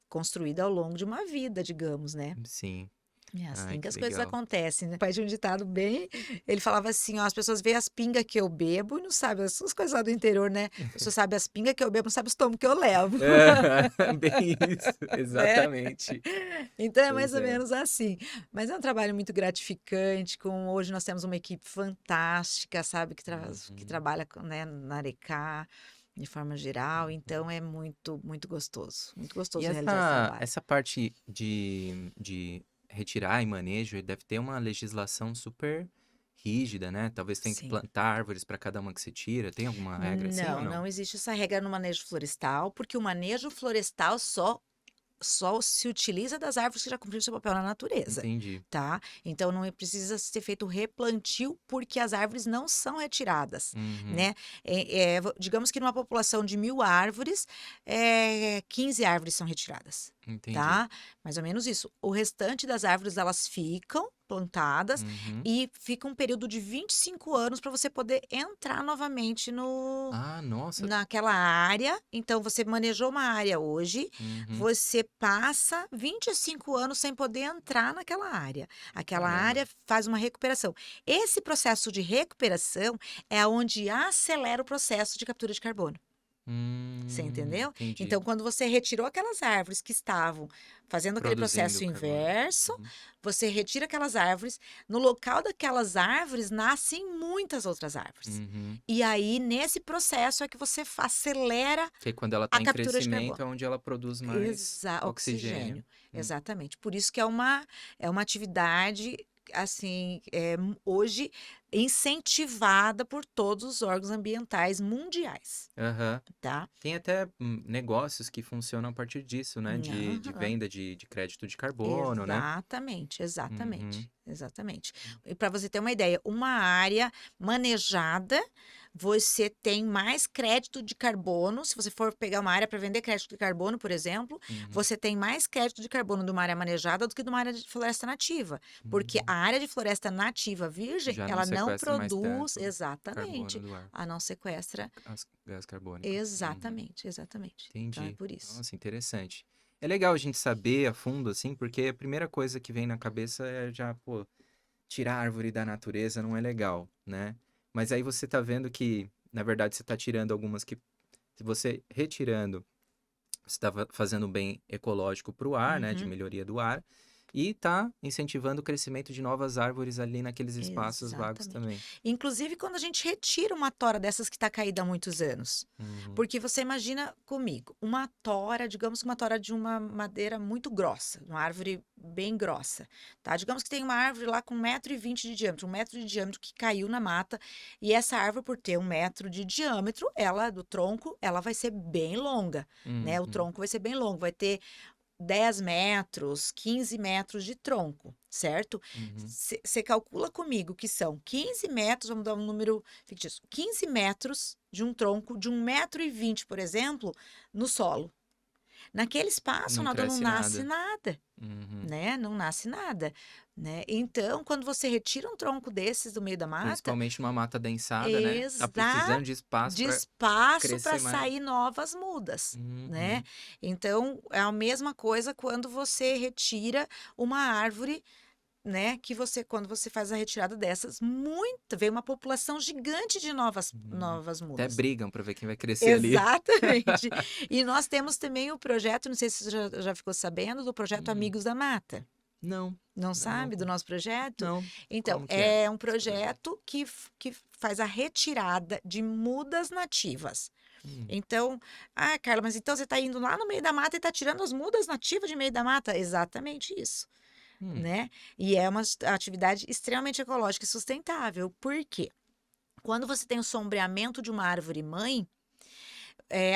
construída ao longo de uma vida, digamos, né. Sim. É Ai, assim que que as coisas legal. acontecem, né. O pai tinha um ditado bem ele falava assim: "Ó, as pessoas veem as pingas que eu bebo e não sabem", essas coisas lá do interior, né, "a pessoa sabe as pingas que eu bebo, não sabe os tomos que eu levo", Bem isso, né. exatamente. Então é mais Pois ou é. menos assim. Mas é um trabalho muito gratificante, hoje nós temos uma equipe fantástica, sabe, que Uhum, trabalha né, na Arecá, de forma geral, uhum. então é muito E gostoso realizar esse essa trabalho. essa parte de retirar e manejo deve ter uma legislação super rígida, né, talvez tenha que Sim. plantar árvores para cada uma que você tira, tem alguma regra assim ou Não, não? não existe essa regra no manejo florestal, porque o manejo florestal só se utiliza das árvores que já cumpriram seu papel na natureza, Entendi. tá? Então não precisa ser feito replantio porque as árvores não são retiradas, Uhum. né? Digamos que numa população de 1.000 árvores, 15 árvores são retiradas, Entendi. tá? Mais ou menos isso. O restante das árvores elas ficam plantadas Uhum. e fica um período de 25 anos para você poder entrar novamente no Ah, nossa. naquela área. Então você manejou uma área hoje, Uhum. você passa 25 anos sem poder entrar naquela área. Aquela Caramba. área faz uma recuperação. Esse processo de recuperação é onde acelera o processo de captura de carbono. Você entendeu? Entendi. Então, quando você retirou aquelas árvores que estavam fazendo aquele Produzindo processo carbono. inverso, Uhum. você retira aquelas árvores, no local daquelas árvores nascem muitas outras árvores. Uhum. E aí, nesse processo, é que você acelera Que aí quando ela a tá em captura de crescimento carbono. é onde ela produz mais oxigênio. Oxigênio, Hum. exatamente. Por isso que é uma atividade, assim, hoje incentivada por todos os órgãos ambientais mundiais, Aham. tá? Tem até negócios que funcionam a partir disso, né? De Aham. venda de crédito de carbono, né? Exatamente, Uhum. exatamente, exatamente. E para você ter uma ideia, uma área manejada, você tem mais crédito de carbono. Se você for pegar uma área para vender crédito de carbono, por exemplo, Uhum. você tem mais crédito de carbono de uma área manejada do que de uma área de floresta nativa, porque a Hum. área de floresta nativa virgem, Já não ela não sequestra mais produz tanto carbono exatamente, do ar, a não sequestra gás carbônico. Uhum. exatamente, exatamente. Então é Entendi. por isso. Nossa, interessante. É legal a gente saber a fundo, assim, porque a primeira coisa que vem na cabeça é já, pô, tirar a árvore da natureza não é legal, né? Mas aí você tá vendo que, na verdade, você tá tirando algumas que, se você retirando, você tá fazendo um bem ecológico para o ar, né, de Uhum, melhoria do ar, e tá incentivando o crescimento de novas árvores ali naqueles espaços vagos exatamente. também. Inclusive quando a gente retira uma tora dessas que está caída há muitos anos. Uhum. Porque você imagina comigo, uma tora, digamos que uma tora de uma madeira muito grossa, uma árvore bem grossa, tá? Digamos que tem uma árvore lá com 1,20 m de diâmetro, 1 m de diâmetro que caiu na mata, e essa árvore, por ter 1 m de diâmetro, ela, do tronco, ela vai ser bem longa, né? O Uhum. tronco vai ser bem longo, vai ter 10 metros, 15 metros de tronco, certo? Uhum. Você calcula comigo que são 15 metros, vamos dar um número fictício, 15 metros de um tronco de 1,20 m, por exemplo, no solo. Naquele espaço, Não nada não cresce nasce nada. nada, Uhum. né? Não nasce nada, né? Então, quando você retira um tronco desses do meio da mata, Principalmente numa mata densada, né? Tá exato, precisando de espaço de para espaço para crescer mais. sair novas mudas, né? Uhum. Então, é a mesma coisa quando você retira uma árvore, né? Quando você faz a retirada dessas, vem uma população gigante de Uhum. novas Até mudas. brigam para ver quem vai crescer ali. Exatamente. E nós temos também o projeto, não sei se você já ficou sabendo, do projeto Hum. Amigos da Mata. Não, Não eu não, sabe do nosso projeto? não. Então, Como que é é um esse projeto? projeto que faz a retirada de mudas nativas. Hum. Então, Carla, mas então você está indo lá no meio da mata e está tirando as mudas nativas de meio da mata? Exatamente isso, Hum. né? E é uma atividade extremamente ecológica e sustentável. Por quê? Quando você tem o sombreamento de uma árvore mãe,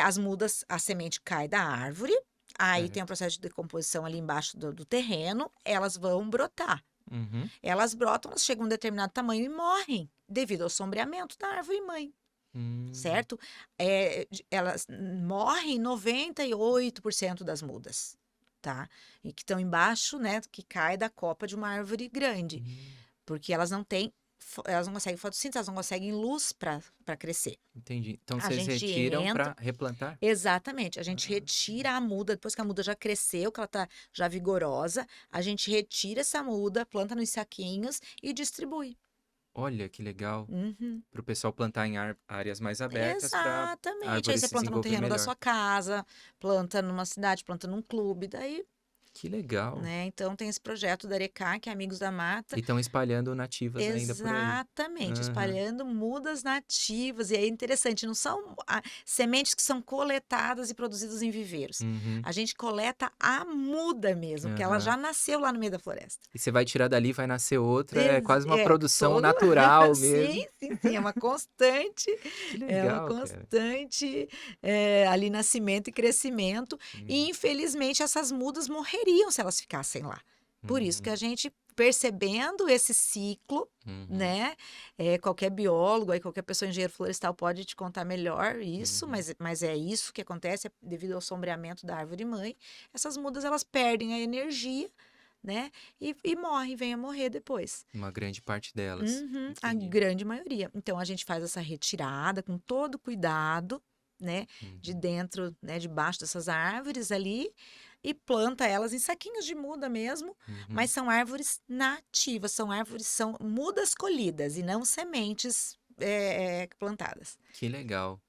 as mudas, a semente cai da árvore, aí tem o Certo. processo de decomposição ali embaixo do terreno, elas vão brotar. Uhum. Elas brotam, elas chegam a um determinado tamanho e morrem devido ao sombreamento da árvore mãe, Hum. certo? Elas morrem 98% das mudas, tá? E que estão embaixo, né? Que cai da copa de uma árvore grande, Hum. porque elas não conseguem fotossíntese, elas não conseguem luz para crescer. Entendi. Então A vocês gente retiram entra para replantar? Exatamente, a gente Ah, retira a muda, depois que a muda já cresceu, que ela tá já vigorosa, a gente retira essa muda, planta nos saquinhos e distribui. olha que legal. Uhum. Para o pessoal plantar em áreas mais abertas para a Exatamente. Aí árvore você se planta no desenvolver terreno da melhor. sua casa, planta numa cidade, planta num clube, daí Que legal. né? Então tem esse projeto da Arecá, que é Amigos da Mata. E estão espalhando nativas ainda por aí. Exatamente, Aham. espalhando mudas nativas. E é interessante, não são sementes que são coletadas e produzidas em viveiros. Uhum. A gente coleta a muda mesmo, porque ela Aham. já nasceu lá no meio da floresta. E você vai tirar dali, vai nascer outra, é quase uma É, produção todo. natural Sim, mesmo. sim, sim, Que é uma legal, cara. constante ali nascimento e crescimento. E Uhum. infelizmente essas mudas morreriam se elas ficassem lá. Por isso que Uhum. a gente, percebendo esse ciclo, Uhum. né? Qualquer biólogo, aí qualquer pessoa engenheiro florestal pode te contar melhor isso, Uhum. mas é isso que acontece devido ao sombreamento da árvore mãe. Essas mudas elas perdem a energia, né? E morrem, vêm a morrer depois. Uma grande parte delas. Uhum, a Entendi. grande maioria. Então a gente faz essa retirada com todo cuidado, né, de Uhum. dentro, né, debaixo dessas árvores ali e planta elas em saquinhos de muda mesmo, Uhum. mas são árvores nativas, são mudas colhidas e não sementes plantadas. Que legal.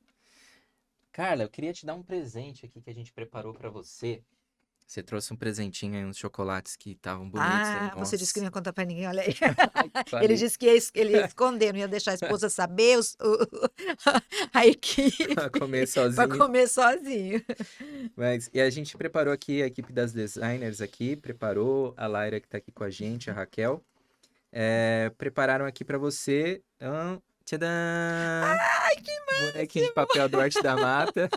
Carla, eu queria te dar um presente aqui que a gente preparou pra você. Você trouxe um presentinho aí, uns chocolates que estavam bonitos. Ah, você disse que não Nossa. ia contar para ninguém, olha aí. Ai, Ele falei. disse que ele ia esconder, não ia deixar a esposa saber, a equipe, Pra comer para sozinho. comer sozinho. Mas, e a gente preparou aqui, a equipe das designers aqui, preparou, a Laira que tá aqui com a gente, a Raquel, prepararam aqui pra você, tcharam! Ai, que Bonequinho de papel do Arte da Mata.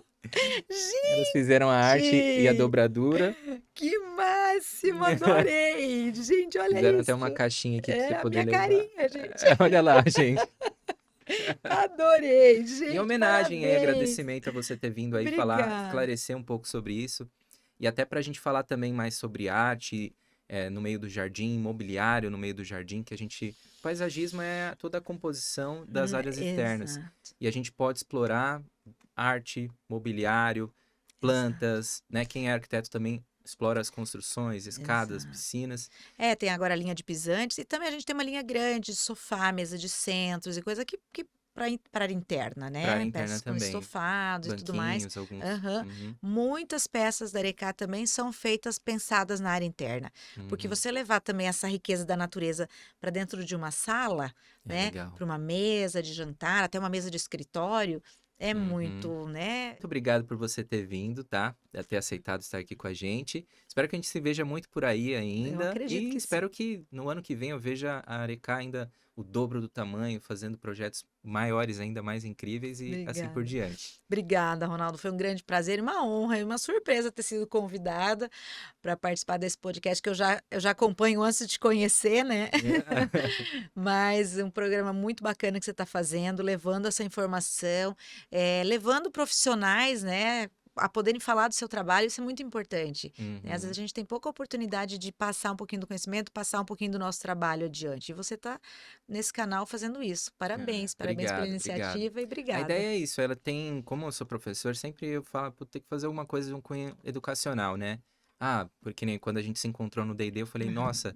Elas fizeram a arte e a gente! dobradura. Que máximo, adorei! Gente, olha Fizeram até isso. uma caixinha aqui pra você É a poder minha levar. carinha, gente. Olha lá, gente. Adorei, Em gente, homenagem e parabéns. agradecimento a você ter vindo aí falar, Obrigada. esclarecer um pouco sobre isso. E até para a gente falar também mais sobre arte no meio do jardim, mobiliário no meio do jardim, que a gente. Paisagismo é toda a composição das áreas externas. Exato, E a gente pode explorar arte, mobiliário, exato, plantas, né? Quem é arquiteto também explora as construções, escadas, exato. piscinas. Tem agora a linha de pisantes e também a gente tem uma linha grande de sofá, mesa de centros e coisa que para área interna, Para área né? interna Peças com também. estofados e tudo mais. Banquinhos, alguns. Aham. Uhum, Muitas peças da Arecá também são feitas pensadas na área interna, porque uhum. você levar também essa riqueza da natureza para dentro de uma sala, É né? legal. Para uma mesa de jantar, até uma mesa de escritório, é Uhum. muito, né? Muito obrigado por você ter vindo, tá? Ter aceitado estar aqui com a gente. Espero que a gente se veja muito por aí Eu ainda. acredito E que sim. espero que no ano que vem eu veja a Arecá ainda o dobro do tamanho, fazendo projetos maiores, ainda mais incríveis e assim por Obrigada. diante. Obrigada, Ronaldo. Foi um grande prazer e uma honra e uma surpresa ter sido convidada para participar desse podcast que eu já acompanho antes de te conhecer, né? Mas um programa muito bacana que você está fazendo, levando essa informação, levando profissionais, né? A poderem falar do seu trabalho, isso é muito importante, né? Às vezes Uhum. a gente tem pouca oportunidade de passar um pouquinho do conhecimento, passar um pouquinho do nosso trabalho adiante. E você está nesse canal fazendo isso. Ah, Parabéns, parabéns pela obrigado, obrigado. iniciativa e A obrigada. ideia é isso, ela tem, como eu sou professor, sempre eu falo, pô, tem que fazer alguma coisa de um cunho educacional, né? Ah, porque nem quando a gente se encontrou no D&D, eu falei, nossa,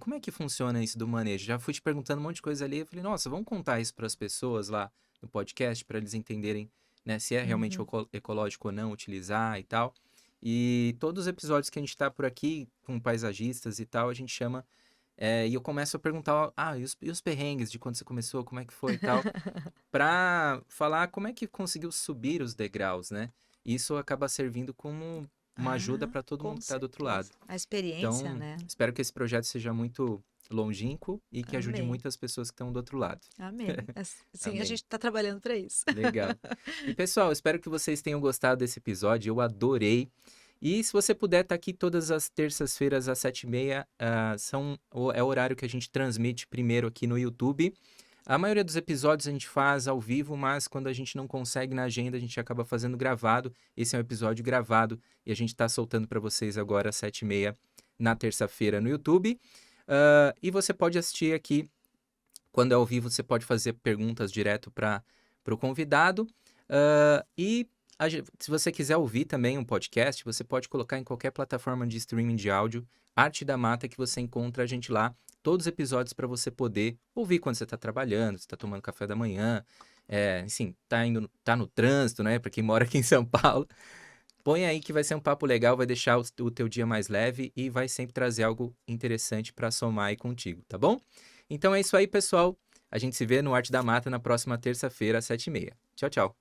como é que funciona isso do manejo? Já fui te perguntando um monte de coisa ali. Eu falei, nossa, vamos contar isso para as pessoas lá no podcast, para eles entenderem, né, se é realmente Uhum. ecológico ou não utilizar e tal. E todos os episódios que a gente tá por aqui com paisagistas e tal, a gente chama. E eu começo a perguntar, e os perrengues de quando você começou, como é que foi e tal, para falar como é que conseguiu subir os degraus, né? Isso acaba servindo como uma ajuda Ah, para todo com mundo que está do outro lado. certeza. A experiência, Então, né? espero que esse projeto seja muito longínquo e que ajude Amém. muitas pessoas que estão do outro lado. Amém. Sim, a Amém. gente está trabalhando para isso. Legal. E pessoal, espero que vocês tenham gostado desse episódio. Eu adorei. E se você puder estar aqui todas as terças-feiras às 7h30, é o horário que a gente transmite primeiro aqui no YouTube. A maioria dos episódios a gente faz ao vivo, mas quando a gente não consegue na agenda, a gente acaba fazendo gravado. Esse é um episódio gravado e a gente está soltando para vocês agora às 7h30 na terça-feira no YouTube. E você pode assistir aqui, quando é ao vivo, você pode fazer perguntas direto para o convidado. Se você quiser ouvir também um podcast, você pode colocar em qualquer plataforma de streaming de áudio, Arte da Mata, que você encontra a gente lá. Todos os episódios para você poder ouvir quando você está trabalhando, você está tomando café da manhã, enfim, tá no trânsito, né? Para quem mora aqui em São Paulo. Põe aí que vai ser um papo legal, vai deixar o teu dia mais leve e vai sempre trazer algo interessante para somar aí contigo, tá bom? Então é isso aí, pessoal. A gente se vê no Arte da Mata na próxima terça-feira, às 7h30. Tchau, tchau.